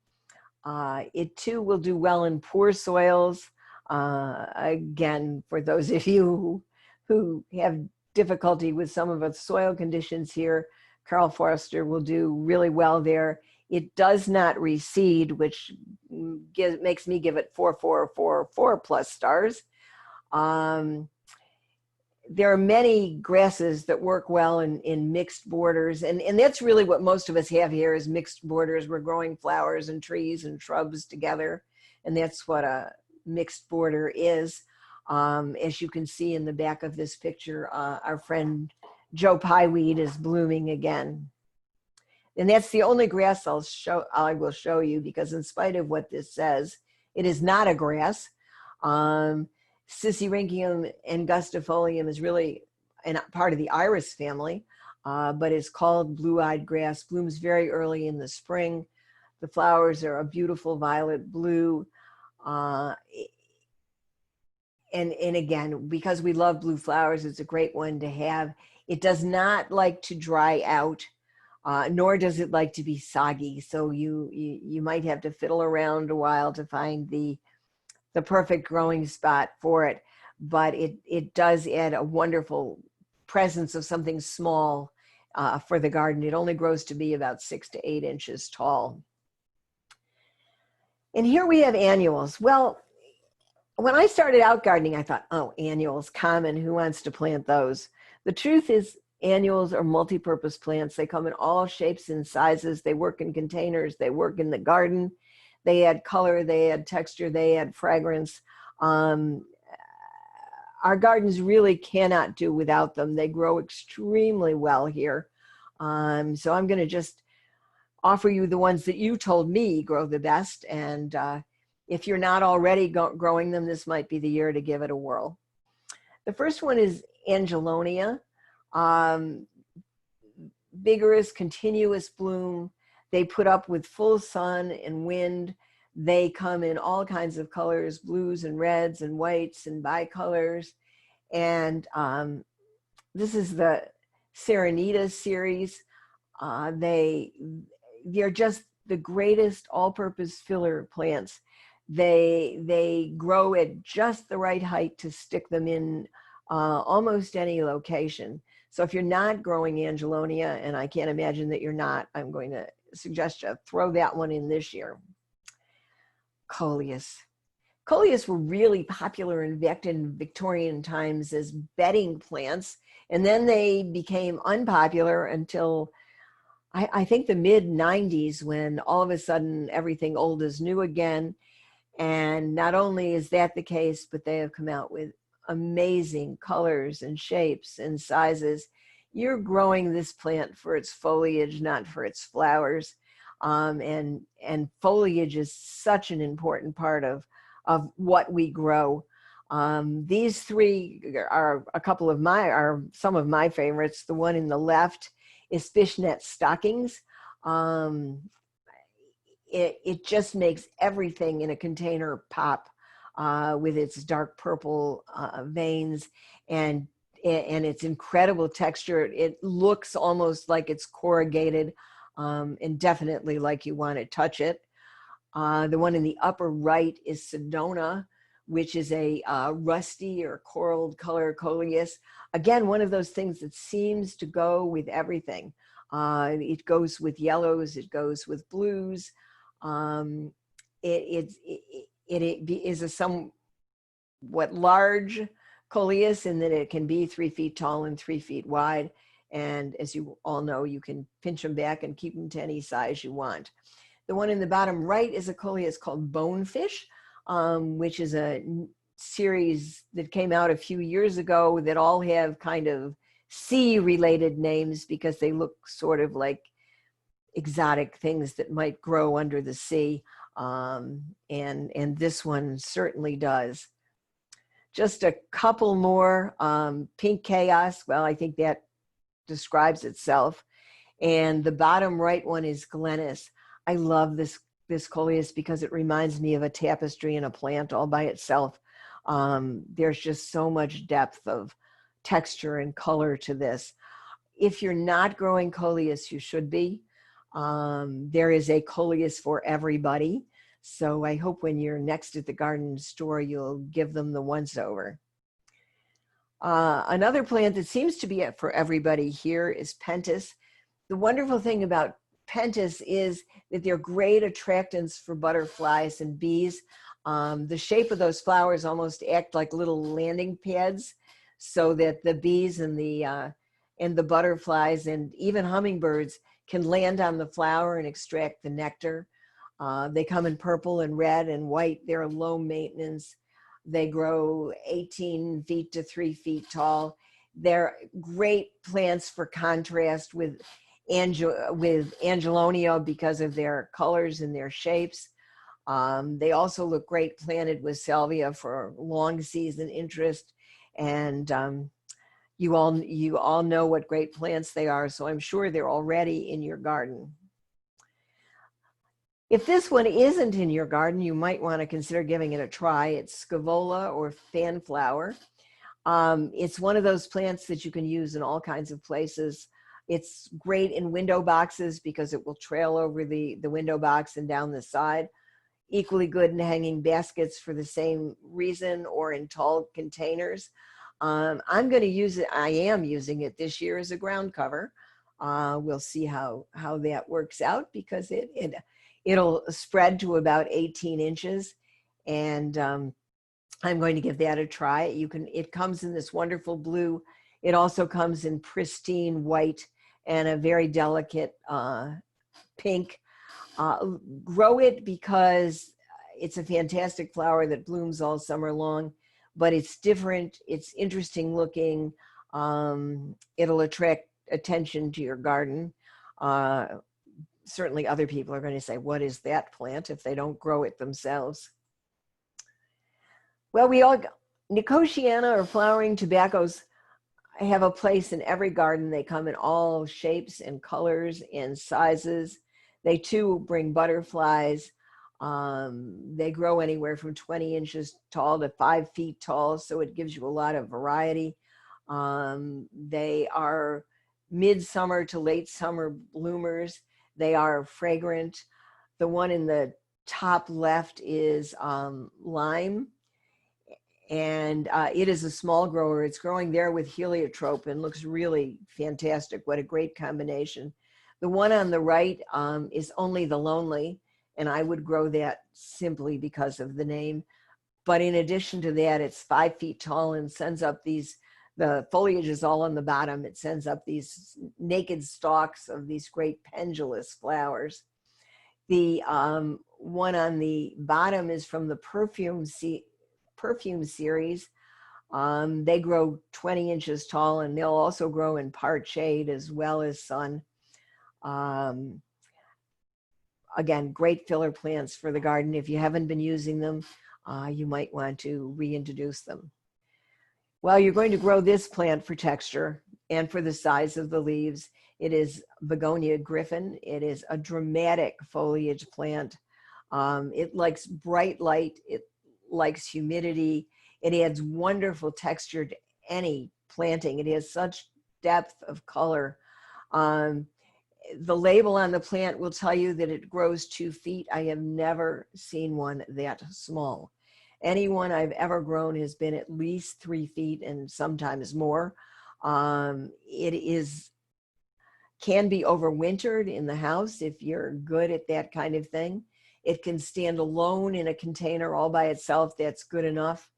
It too will do well in poor soils. Again, for those of you who have difficulty with some of the soil conditions here, Karl Forster will do really well there. It does not reseed, which makes me give it 4, 4, 4, 4 plus stars. There are many grasses that work well in mixed borders, and that's really what most of us have here is mixed borders. We're growing flowers and trees and shrubs together, and that's what a mixed border is. As you can see in the back of this picture, our friend Joe Pieweed is blooming again. And that's the only grass I will show you, because in spite of what this says, it is not a grass. Sisyrinchium angustifolium is really part of the iris family, but it's called blue-eyed grass, blooms very early in the spring. The flowers are a beautiful violet blue. And again, because we love blue flowers, it's a great one to have. It does not like to dry out, nor does it like to be soggy. So you might have to fiddle around a while to find the perfect growing spot for it, but it does add a wonderful presence of something small for the garden. It only grows to be about 6 to 8 inches tall. And here we have annuals. Well, when I started out gardening, I thought, oh, annuals, common, who wants to plant those? The truth is, annuals are multi-purpose plants. They come in all shapes and sizes. They work in containers. They work in the garden. They add color, they add texture, they add fragrance. Our gardens really cannot do without them. They grow extremely well here. So I'm going to just offer you the ones that you told me grow the best. And if you're not already growing them, this might be the year to give it a whirl. The first one is Angelonia. Vigorous, continuous bloom. They put up with full sun and wind. They come in all kinds of colors, blues and reds and whites and bicolors. And this is the Serenita series. They're just the greatest all-purpose filler plants. They grow at just the right height to stick them in almost any location. So if you're not growing Angelonia, and I can't imagine that you're not, I'm going to suggest you throw that one in this year. Coleus. Coleus were really popular back in Victorian times as bedding plants, and then they became unpopular until I think the mid 90s, when all of a sudden everything old is new again. And not only is that the case, but they have come out with amazing colors and shapes and sizes. You're growing this plant for its foliage, not for its flowers. And foliage is such an important part of what we grow. These three are some of my favorites. The one in the left is fishnet stockings. It just makes everything in a container pop with its dark purple veins and its incredible texture. It looks almost like it's corrugated, and definitely like you want to touch it. The one in the upper right is Sedona, which is a rusty or coral color coleus. Again, one of those things that seems to go with everything. It goes with yellows, it goes with blues. It is a somewhat large coleus in that it can be 3 feet tall and 3 feet wide. And as you all know, you can pinch them back and keep them to any size you want. The one in the bottom right is a coleus called Bonefish, which is a series that came out a few years ago that all have kind of sea-related names because they look sort of like exotic things that might grow under the sea. And this one certainly does. Just a couple more. Pink Chaos, well, I think that describes itself. And the bottom right one is Glennis. I love this coleus because it reminds me of a tapestry in a plant all by itself. There's just so much depth of texture and color to this. If you're not growing coleus, you should be. There is a coleus for everybody. So I hope when you're next at the garden store, you'll give them the once over. Another plant that seems to be for everybody here is Pentas. The wonderful thing about Pentas is that they're great attractants for butterflies and bees. The shape of those flowers almost act like little landing pads so that the bees and the butterflies and even hummingbirds can land on the flower and extract the nectar. They come in purple and red and white. They're low maintenance. They grow 18 feet to 3 feet tall. They're great plants for contrast with Angelonia because of their colors and their shapes. They also look great planted with salvia for long season interest. And you all know what great plants they are, so I'm sure they're already in your garden. If this one isn't in your garden, you might want to consider giving it a try. It's Scaevola or fanflower. It's one of those plants that you can use in all kinds of places. It's great in window boxes because it will trail over the window box and down the side. Equally good in hanging baskets for the same reason, or in tall containers. I'm going to use it. I am using it this year as a ground cover. We'll see how that works out because it'll spread to about 18 inches. And I'm going to give that a try. It comes in this wonderful blue. It also comes in pristine white and a very delicate pink. Grow it because it's a fantastic flower that blooms all summer long, but it's different. It's interesting looking. It'll attract attention to your garden. Certainly other people are going to say, what is that plant, if they don't grow it themselves? Well, Nicotiana or flowering tobaccos have a place in every garden. They come in all shapes and colors and sizes. They too bring butterflies. They grow anywhere from 20 inches tall to 5 feet tall, so it gives you a lot of variety. They are midsummer to late summer bloomers. They are fragrant. The one in the top left is lime, and it is a small grower. It's growing there with heliotrope and looks really fantastic. What a great combination. The one on the right is Only the Lonely, and I would grow that simply because of the name. But in addition to that, it's 5 feet tall and sends up these, the foliage is all on the bottom. It sends up these naked stalks of these great pendulous flowers. The one on the bottom is from the perfume series. They grow 20 inches tall, and they'll also grow in part shade as well as sun. Again, great filler plants for the garden. If you haven't been using them, you might want to reintroduce them. Well, you're going to grow this plant for texture and for the size of the leaves. It is Begonia griffin. It is a dramatic foliage plant. It likes bright light. It likes humidity. It adds wonderful texture to any planting. It has such depth of color. The label on the plant will tell you that it grows 2 feet. I have never seen one that small. Any one I've ever grown has been at least 3 feet and sometimes more. It can be overwintered in the house if you're good at that kind of thing. It can stand alone in a container all by itself. That's good enough.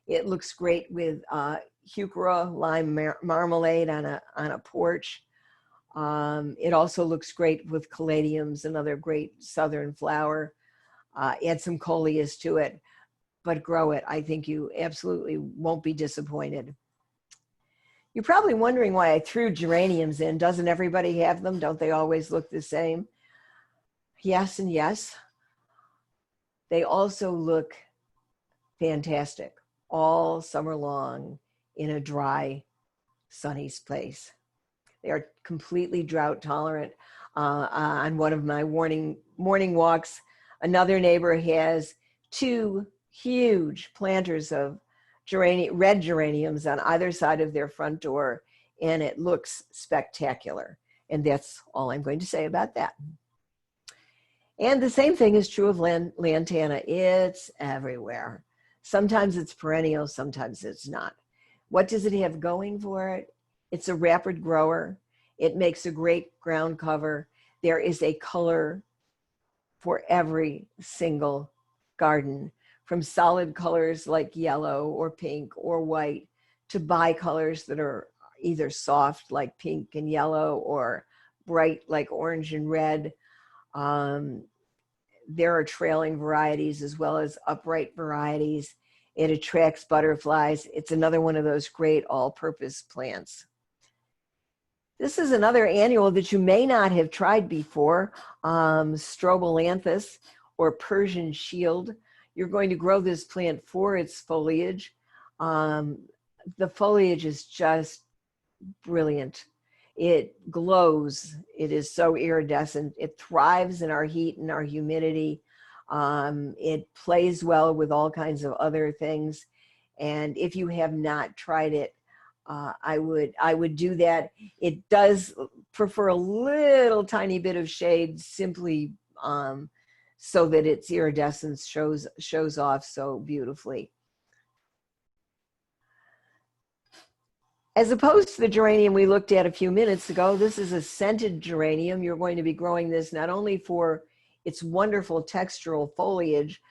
It looks great with heuchera lime marmalade on a porch. It also looks great with caladiums, another great southern flower. Add some coleus to it, but grow it. I think you absolutely won't be disappointed. You're probably wondering why I threw geraniums in. Doesn't everybody have them? Don't they always look the same? Yes and yes. They also look fantastic all summer long in a dry, sunny place. They are completely drought tolerant. On one of my morning walks, another neighbor has 2 huge planters of red geraniums on either side of their front door, and it looks spectacular. And that's all I'm going to say about that. And the same thing is true of lantana. It's everywhere. Sometimes it's perennial, sometimes it's not. What does it have going for it? It's a rapid grower. It makes a great ground cover. There is a color for every single garden, from solid colors like yellow or pink or white to bicolors that are either soft like pink and yellow or bright like orange and red. There are trailing varieties as well as upright varieties. It attracts butterflies. It's another one of those great all-purpose plants. This is another annual that you may not have tried before, Strobilanthus or Persian shield. You're going to grow this plant for its foliage. The foliage is just brilliant. It glows. It is so iridescent. It thrives in our heat and our humidity. It plays well with all kinds of other things. And if you have not tried it, I would do that. It does prefer a little tiny bit of shade, simply so that its iridescence shows off so beautifully. As opposed to the geranium we looked at a few minutes ago, this is a scented geranium. You're going to be growing this not only for its wonderful textural foliage,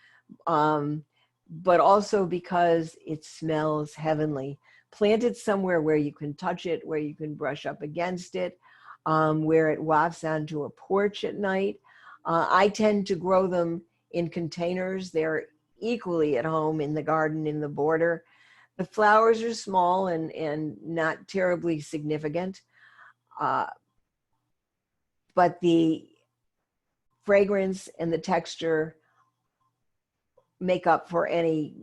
but also because it smells heavenly. Plant it somewhere where you can touch it, where you can brush up against it, where it wafts onto a porch at night. I tend to grow them in containers. They're equally at home in the garden, in the border. The flowers are small and not terribly significant, but the fragrance and the texture make up for any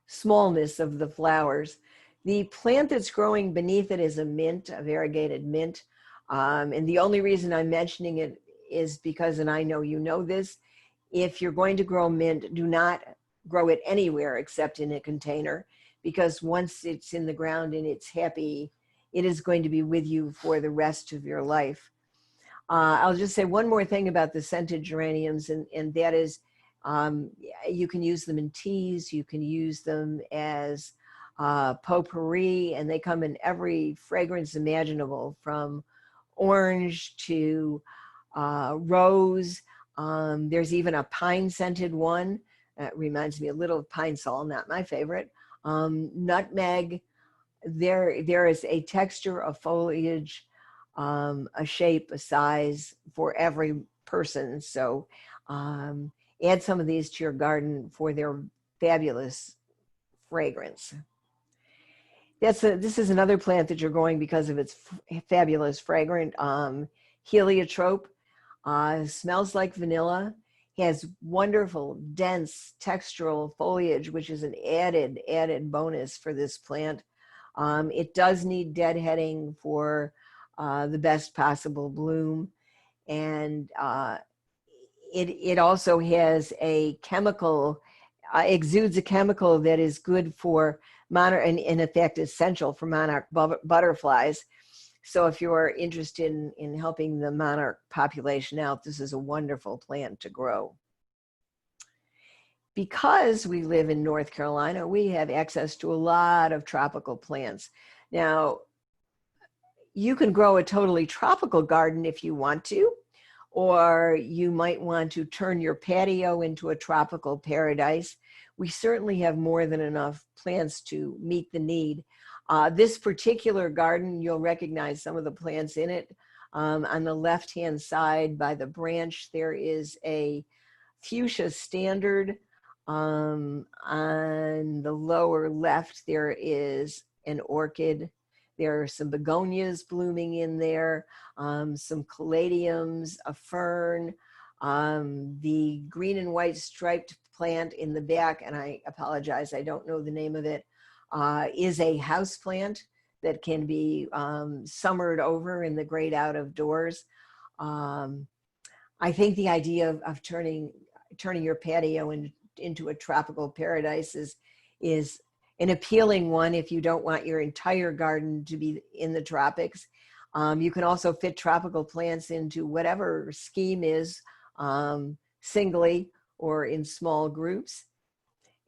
smallness of the flowers. The plant that's growing beneath it is a mint, a variegated mint. And the only reason I'm mentioning it is because, and I know you know this, if you're going to grow mint, do not grow it anywhere except in a container, because once it's in the ground and it's happy, it is going to be with you for the rest of your life. I'll just say one more thing about the scented geraniums, and that is You can use them in teas, you can use them as potpourri, and they come in every fragrance imaginable, from orange to rose. There's even a pine scented one that reminds me a little of pine sol, not my favorite. Nutmeg. There is a texture, a foliage, a shape, a size for every person. So add some of these to your garden for their fabulous fragrance. This is another plant that you're growing because of its fabulous fragrant heliotrope. Smells like vanilla, has wonderful, dense, textural foliage, which is an added bonus for this plant. It does need deadheading for the best possible bloom. And it also has a chemical, exudes a chemical that is good for monarch, and in effect essential for monarch butterflies. So if you're interested in helping the monarch population out, this is a wonderful plant to grow. Because we live in North Carolina, we have access to a lot of tropical plants. Now, you can grow a totally tropical garden if you want to, or you might want to turn your patio into a tropical paradise. We certainly have more than enough plants to meet the need. This particular garden, you'll recognize some of the plants in it. On the left-hand side by the branch, there is a fuchsia standard. On the lower left, there is an orchid. There are some begonias blooming in there, some caladiums, a fern, the green and white striped plant in the back, and I apologize, I don't know the name of it, is a house plant that can be summered over in the great out of doors. I think the idea of turning your patio into a tropical paradise is an appealing one if you don't want your entire garden to be in the tropics. You can also fit tropical plants into whatever scheme is, singly or in small groups.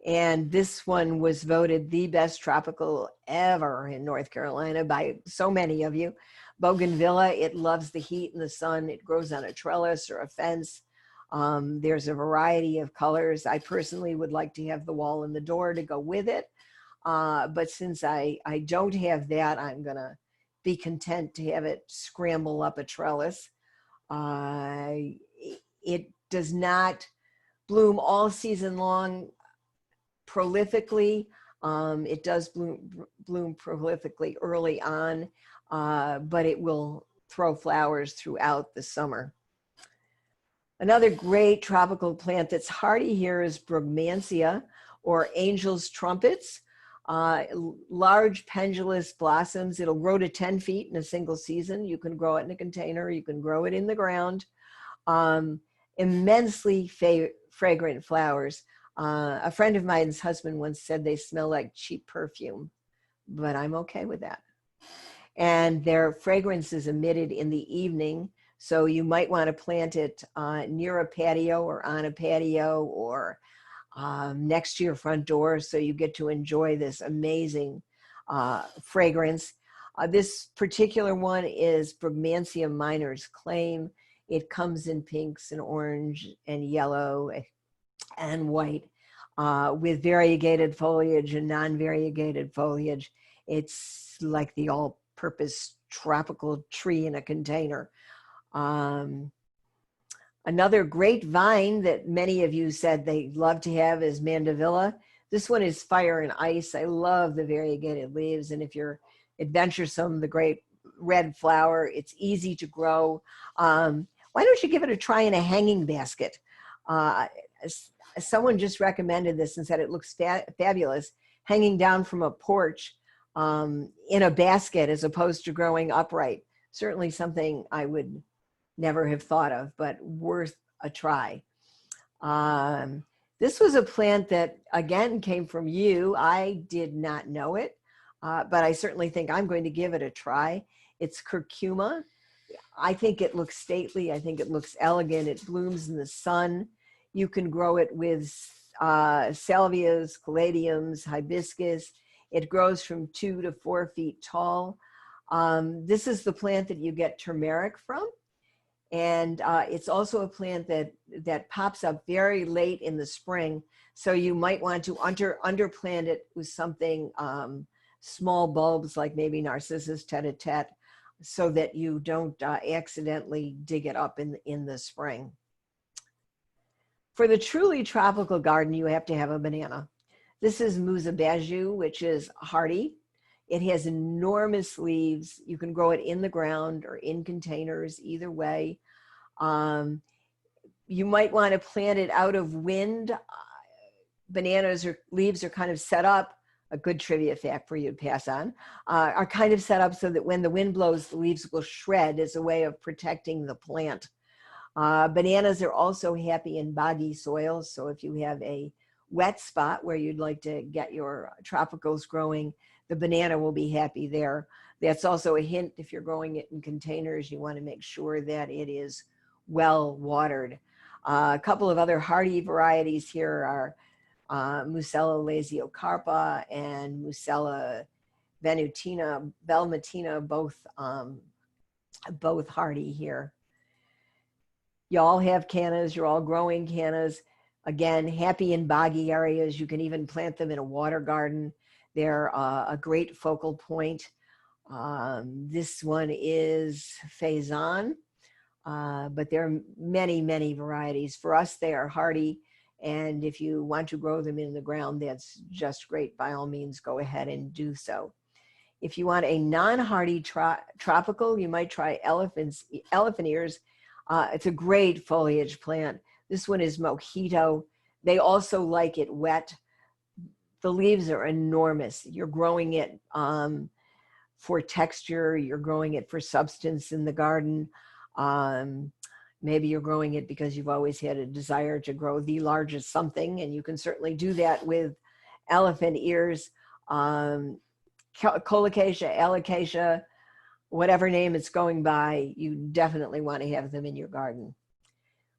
And this one was voted the best tropical ever in North Carolina by so many of you. Bougainvillea, it loves the heat and the sun. It grows on a trellis or a fence. There's a variety of colors. I personally would like to have the wall and the door to go with it. But since I don't have that, I'm gonna be content to have it scramble up a trellis. It does not bloom all season long prolifically. It does bloom prolifically early on, but it will throw flowers throughout the summer. Another great tropical plant that's hardy here is Brugmansia, or angel's trumpets. Large pendulous blossoms. It'll grow to 10 feet in a single season. You can grow it in a container. You can grow it in the ground. Immensely fragrant flowers. A friend of mine's husband once said they smell like cheap perfume, but I'm okay with that. And their fragrance is emitted in the evening. So you might want to plant it near a patio or on a patio or next to your front door, so you get to enjoy this amazing fragrance. This particular one is Brugmansia minor's claim. It comes in pinks and orange and yellow and white with variegated foliage and non-variegated foliage. It's like the all-purpose tropical tree in a container. Another great vine that many of you said they love to have is Mandevilla. This one is fire and ice. I love the variegated leaves. And if you're adventuresome, the great red flower, it's easy to grow. Why don't you give it a try in a hanging basket? Someone just recommended this and said it looks fabulous hanging down from a porch in a basket as opposed to growing upright. Certainly something I would never have thought of, but worth a try. This was a plant that, again, came from you. I did not know it, but I certainly think I'm going to give it a try. It's curcuma. I think it looks stately. I think it looks elegant. It blooms in the sun. You can grow it with salvias, caladiums, hibiscus. It grows from 2 to 4 feet tall. This is the plant that you get turmeric from. And it's also a plant that pops up very late in the spring. So you might want to underplant it with something, small bulbs like maybe Narcissus tete-a-tete, so that you don't accidentally dig it up in the spring. For the truly tropical garden, you have to have a banana. This is Musabaju, which is hardy. It has enormous leaves. You can grow it in the ground or in containers, either way. You might want to plant it out of wind. Bananas or leaves are kind of set up, a good trivia fact for you to pass on, are kind of set up so that when the wind blows, the leaves will shred as a way of protecting the plant. Bananas are also happy in boggy soils. So if you have a wet spot where you'd like to get your tropicals growing, the banana will be happy there. That's also a hint if you're growing it in containers, you want to make sure that it is well watered. A couple of other hardy varieties here are Musella lasiocarpa and Musella velmatina, both hardy here. You all have cannas, you're all growing cannas. Again, happy in boggy areas. You can even plant them in a water garden. They're a great focal point. This one is Faison, but there are many, many varieties. For us, they are hardy. And if you want to grow them in the ground, that's just great. By all means, go ahead and do so. If you want a non-hardy tropical, you might try elephant ears. It's a great foliage plant. This one is Mojito. They also like it wet. The leaves are enormous. You're growing it for texture. You're growing it for substance in the garden. Maybe you're growing it because you've always had a desire to grow the largest something, and you can certainly do that with elephant ears. Colocasia, alocasia, whatever name it's going by, you definitely want to have them in your garden.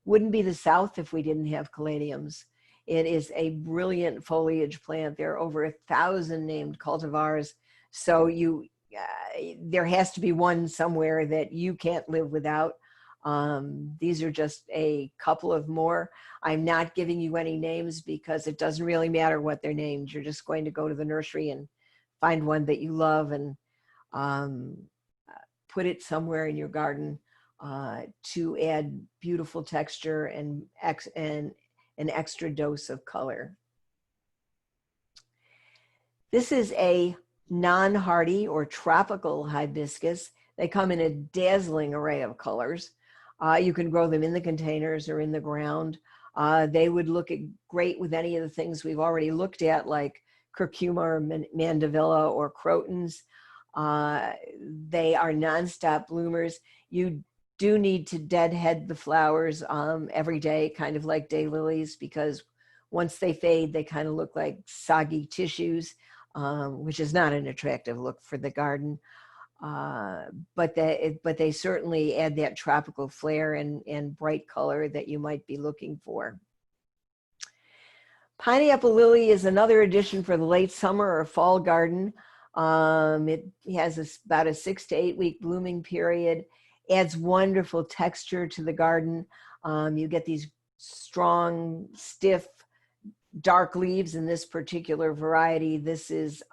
Wouldn't be the South if we didn't have caladiums. It is a brilliant foliage plant. There are over 1,000 named cultivars. So there has to be one somewhere that you can't live without. These are just a couple of more. I'm not giving you any names because it doesn't really matter what they're named. You're just going to go to the nursery and find one that you love and put it somewhere in your garden to add beautiful texture and an extra dose of color. This is a non-hardy or tropical hibiscus. They come in a dazzling array of colors. You can grow them in the containers or in the ground. They would look great with any of the things we've already looked at, like curcuma or mandevilla or crotons. They are nonstop bloomers. You do need to deadhead the flowers every day, kind of like daylilies, because once they fade, they kind of look like soggy tissues, which is not an attractive look for the garden. But they certainly add that tropical flair and bright color that you might be looking for. Pineapple lily is another addition for the late summer or fall garden. It has about a 6 to 8 week blooming period, adds wonderful texture to the garden. You get these strong, stiff, dark leaves in this particular variety. This is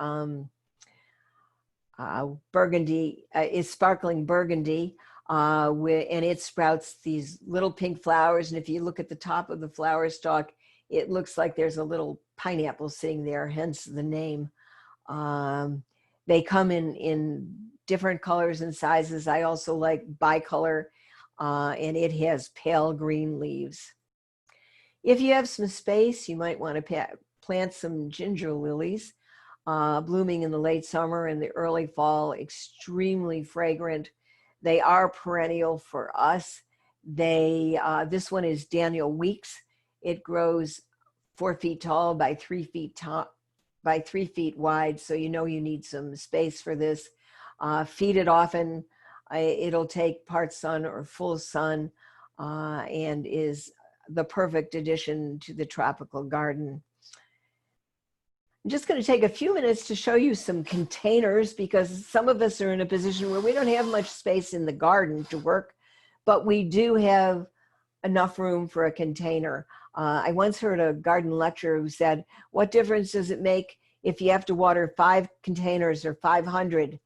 burgundy, is sparkling burgundy, and it sprouts these little pink flowers. And if you look at the top of the flower stalk, it looks like there's a little pineapple sitting there, hence the name. They come in different colors and sizes. I also like bicolor, and it has pale green leaves. If you have some space, you might want to plant some ginger lilies, blooming in the late summer and the early fall, extremely fragrant. They are perennial for us. This one is Daniel Weeks. It grows 4 feet tall by 3 feet by 3 feet wide. So you know you need some space for this. Feed it often. It'll take part sun or full sun, and is the perfect addition to the tropical garden. I'm just going to take a few minutes to show you some containers, because some of us are in a position where we don't have much space in the garden to work, but we do have enough room for a container. I once heard a garden lecturer who said, what difference does it make if you have to water 5 containers or 500?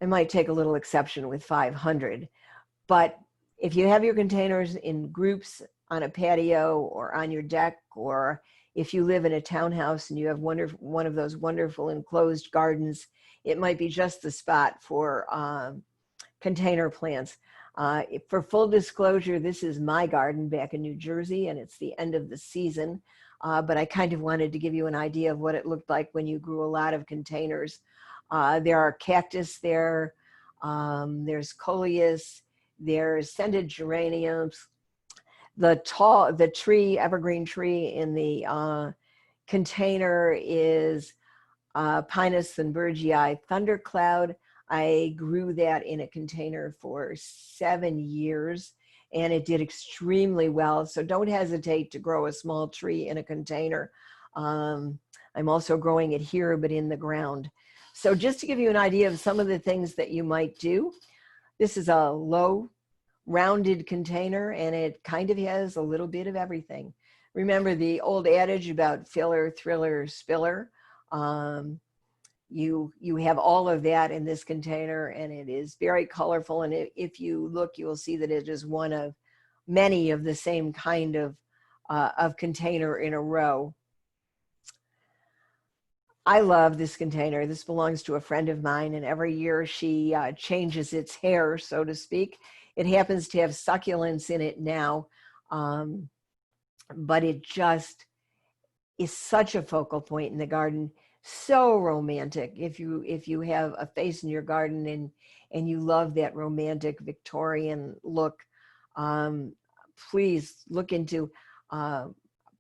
I might take a little exception with 500, but if you have your containers in groups on a patio or on your deck, or if you live in a townhouse and you have one of those wonderful enclosed gardens, it might be just the spot for container plants. For full disclosure, this is my garden back in New Jersey, and it's the end of the season, but I kind of wanted to give you an idea of what it looked like when you grew a lot of containers. There are cactus there, there's coleus, there's scented geraniums. The tree, evergreen tree in the container is Pinus thunbergii thundercloud. I grew that in a container for 7 years, and it did extremely well. So don't hesitate to grow a small tree in a container. I'm also growing it here, but in the ground. So just to give you an idea of some of the things that you might do, this is a low rounded container, and it kind of has a little bit of everything. Remember the old adage about filler, thriller, spiller? You have all of that in this container, and it is very colorful. And if you look, you will see that it is one of many of the same kind of container in a row. I love this container. This belongs to a friend of mine, and every year she changes its hair, so to speak. It happens to have succulents in it now, but it just is such a focal point in the garden. So romantic. If you have a face in your garden and you love that romantic Victorian look, please look into a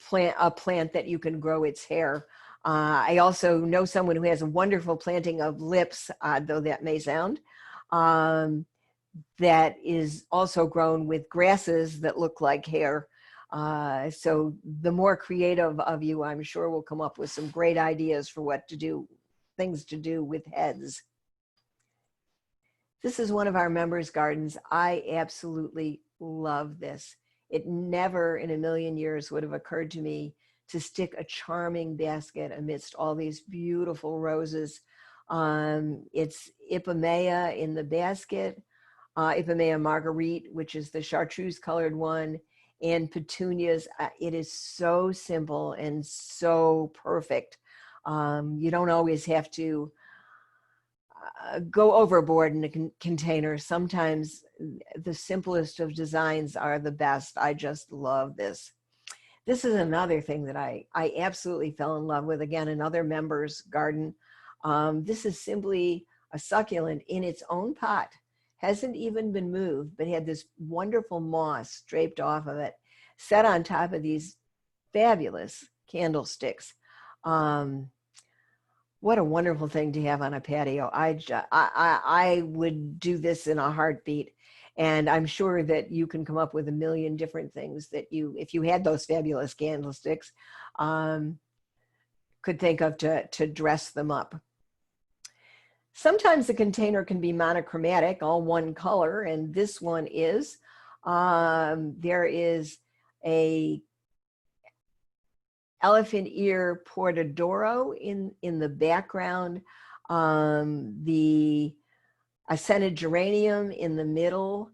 plant that you can grow its hair. I also know someone who has a wonderful planting of lips, though that may sound, that is also grown with grasses that look like hair. So the more creative of you, I'm sure, will come up with some great ideas for what to do, things to do with heads. This is one of our members' gardens. I absolutely love this. It never in a million years would have occurred to me to stick a charming basket amidst all these beautiful roses. It's Ipomaea in the basket, Ipomaea marguerite, which is the chartreuse colored one, and petunias. It is so simple and so perfect. You don't always have to go overboard in a container. Sometimes the simplest of designs are the best. I just love this. This is another thing that I absolutely fell in love with. Again, another member's garden. This is simply a succulent in its own pot. Hasn't even been moved, but had this wonderful moss draped off of it, set on top of these fabulous candlesticks. What a wonderful thing to have on a patio. I would do this in a heartbeat. And I'm sure that you can come up with a million different things that you, if you had those fabulous candlesticks, could think of to dress them up. Sometimes the container can be monochromatic, all one color, and this one is. There is a elephant ear portadoro in the background, the a scented geranium in the middle.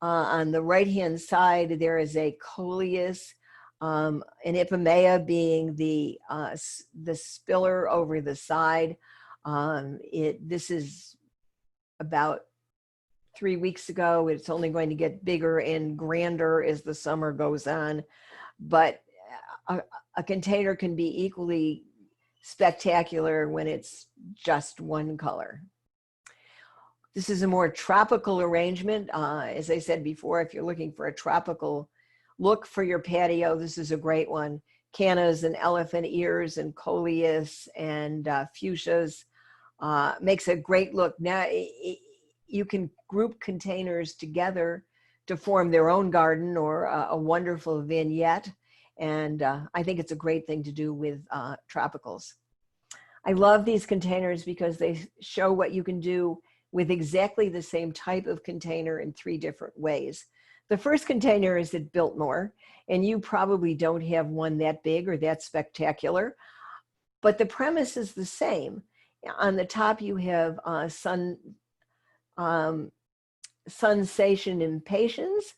On the right-hand side, there is a coleus, an Ipomaea being the spiller over the side. This is about 3 weeks ago. It's only going to get bigger and grander as the summer goes on. But a container can be equally spectacular when it's just one color. This is a more tropical arrangement. As I said before, if you're looking for a tropical look for your patio, this is a great one. Cannas and elephant ears and coleus and fuchsias. Makes a great look. Now, you can group containers together to form their own garden or a wonderful vignette. And I think it's a great thing to do with tropicals. I love these containers because they show what you can do with exactly the same type of container in 3 different ways. The first container is at Biltmore, and you probably don't have one that big or that spectacular, but the premise is the same. On the top, you have Sunsation impatiens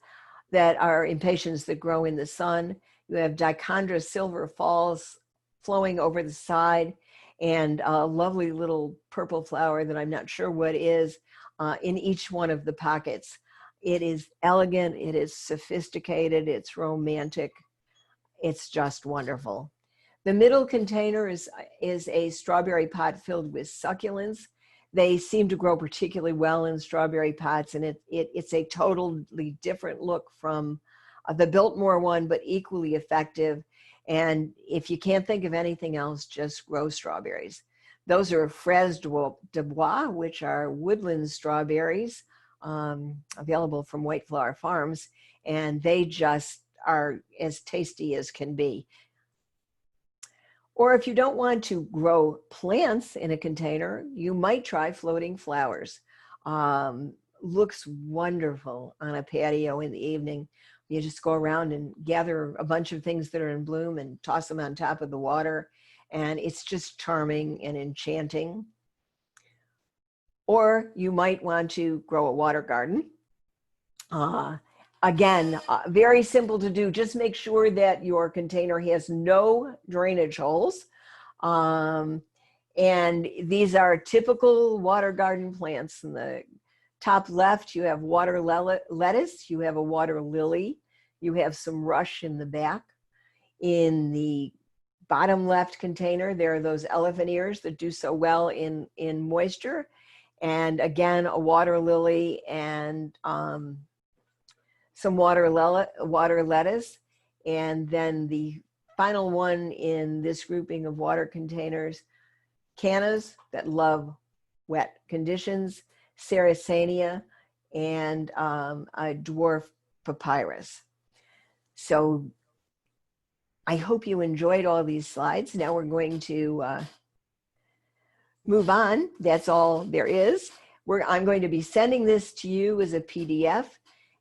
that are impatiens that grow in the sun. You have Dichondra silver falls flowing over the side, and a lovely little purple flower that I'm not sure what is in each one of the pockets. It is elegant, it is sophisticated, it's romantic, it's just wonderful. The middle container is a strawberry pot filled with succulents. They seem to grow particularly well in strawberry pots, and it's a totally different look from the Biltmore one, but equally effective. And if you can't think of anything else, just grow strawberries. Those are Fraise de Bois, which are woodland strawberries, available from White Flower Farms, and they just are as tasty as can be. Or if you don't want to grow plants in a container, you might try floating flowers. Looks wonderful on a patio in the evening. You just go around and gather a bunch of things that are in bloom and toss them on top of the water. And it's just charming and enchanting. Or you might want to grow a water garden. Again, very simple to do. Just make sure that your container has no drainage holes. And these are typical water garden plants. In the top left, you have water lettuce, you have a water lily, you have some rush in the back. In the bottom left container, there are those elephant ears that do so well in moisture. And again, a water lily and some water lettuce. And then the final one in this grouping of water containers, cannas that love wet conditions, Sarracenia, and a dwarf papyrus. So I hope you enjoyed all these slides. Now we're going to move on. That's all there is. I'm going to be sending this to you as a PDF.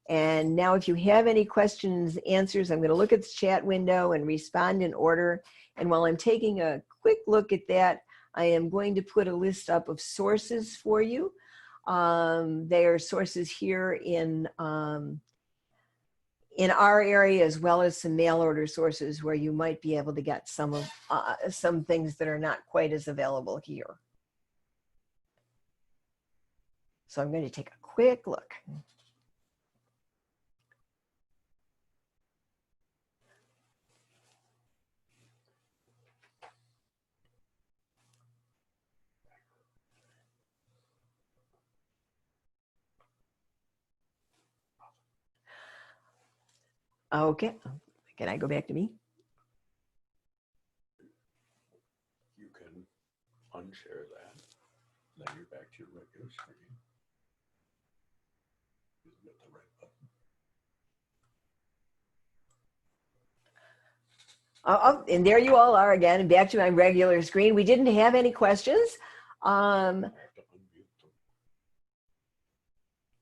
And now if you have any questions, answers, I'm going to look at the chat window and respond in order. And while I'm taking a quick look at that, I am going to put a list up of sources for you. They are sources here in our area, as well as some mail order sources where you might be able to get some things that are not quite as available here. So I'm going to take a quick look. Okay, can I go back to me? You can unshare that, then you're back to your regular screen. You hit the right button. And there you all are again, and back to my regular screen. We didn't have any questions. And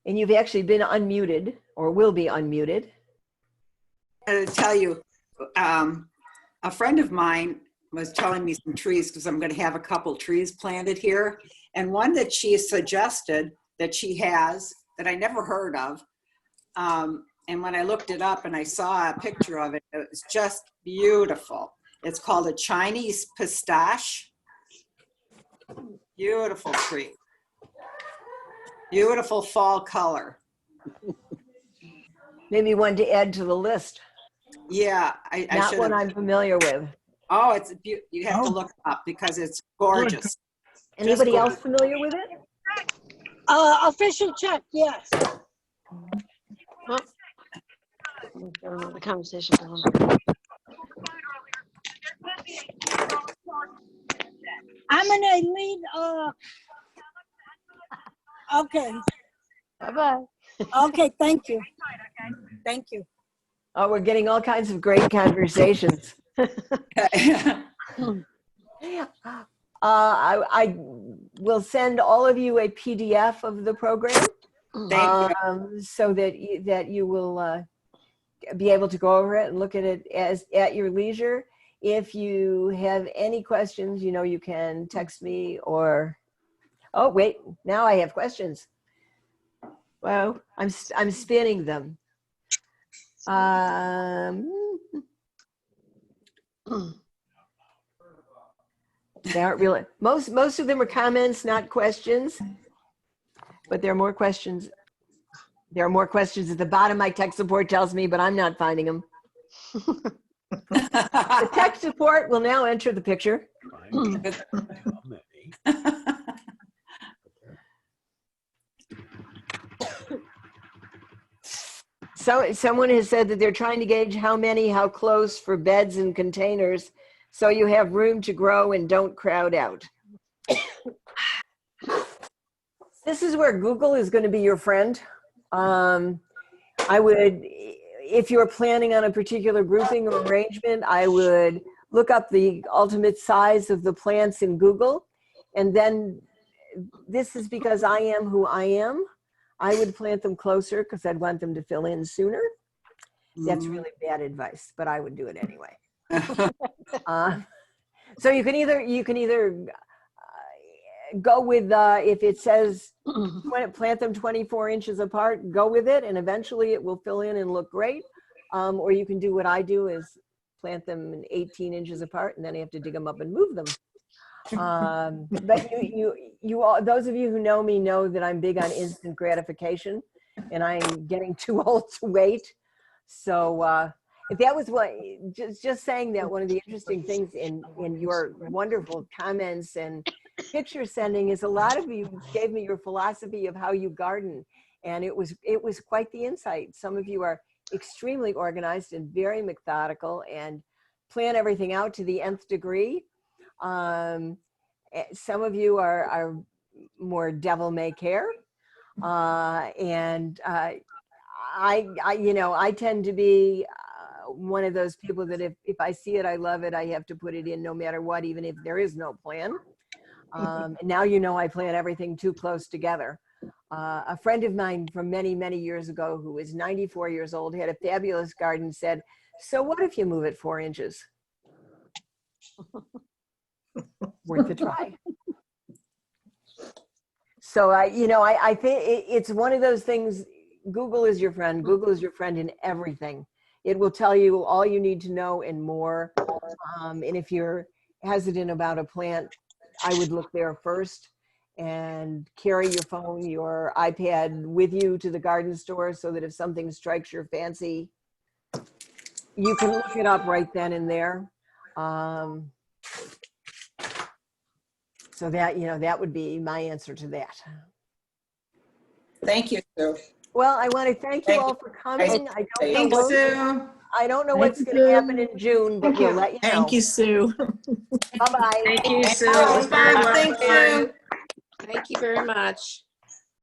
you've actually been unmuted, or will be unmuted. To tell you, a friend of mine was telling me some trees because I'm going to have a couple trees planted here. And one that she suggested that she has that I never heard of. And when I looked it up and I saw a picture of it, it was just beautiful. It's called a Chinese pistache. Beautiful tree. Beautiful fall color. Maybe one to add to the list. Yeah, I Not one I'm familiar with. Oh, it's you have to look it up because it's gorgeous. Anybody else familiar with it? Official check, yes. Oh. The conversation. I'm gonna lead. Okay. Bye-bye. Okay, thank you. Thank you. Oh, we're getting all kinds of great conversations. I will send all of you a PDF of the program Thank you. so that you will be able to go over it and look at it at your leisure. If you have any questions, you can text me or, oh, wait, now I have questions. Well, I'm spinning them. They aren't really, most of them are comments, not questions, but there are more questions. There are more questions at the bottom. My tech support tells me, but I'm not finding them. The tech support will now enter the picture. Fine. How many? So someone has said that they're trying to gauge how close for beds and containers, so you have room to grow and don't crowd out. This is where Google is going to be your friend. I would, if you're planning on a particular grouping or arrangement, I would look up the ultimate size of the plants in Google. And then this is because I am who I am. I would plant them closer because I'd want them to fill in sooner. That's really bad advice, but I would do it anyway. So you can either go with, if it says plant them 24 inches apart, go with it, and eventually it will fill in and look great. Or you can do what I do, is plant them 18 inches apart, and then I have to dig them up and move them. But you all, those of you who know me know that I'm big on instant gratification, and I'm getting too old to wait. So if that was what, just saying that, one of the interesting things in your wonderful comments and picture sending is a lot of you gave me your philosophy of how you garden, and it was quite the insight. Some of you are extremely organized and very methodical and plan everything out to the nth degree. Some of you are more devil may care, and I tend to be one of those people that if I see it, I love it. I have to put it in no matter what, even if there is no plan. And now I plan everything too close together. A friend of mine from many, many years ago, who was 94 years old, had a fabulous garden, said, "So what if you move it 4 inches?" Worth a try. So I think it's one of those things. Google is your friend. Google is your friend in everything. It will tell you all you need to know and more. And if you're hesitant about a plant, I would look there first and carry your phone, your iPad with you to the garden store, so that if something strikes your fancy, you can look it up right then and there. So that, that would be my answer to that. Thank you, Sue. Well, I want to thank you all for coming. Thanks, Sue. I don't know what's going to happen in June, but we'll let you know. Thank you, Sue. Bye-bye. Thank you, Sue. Bye. Thank you. Thank you very much.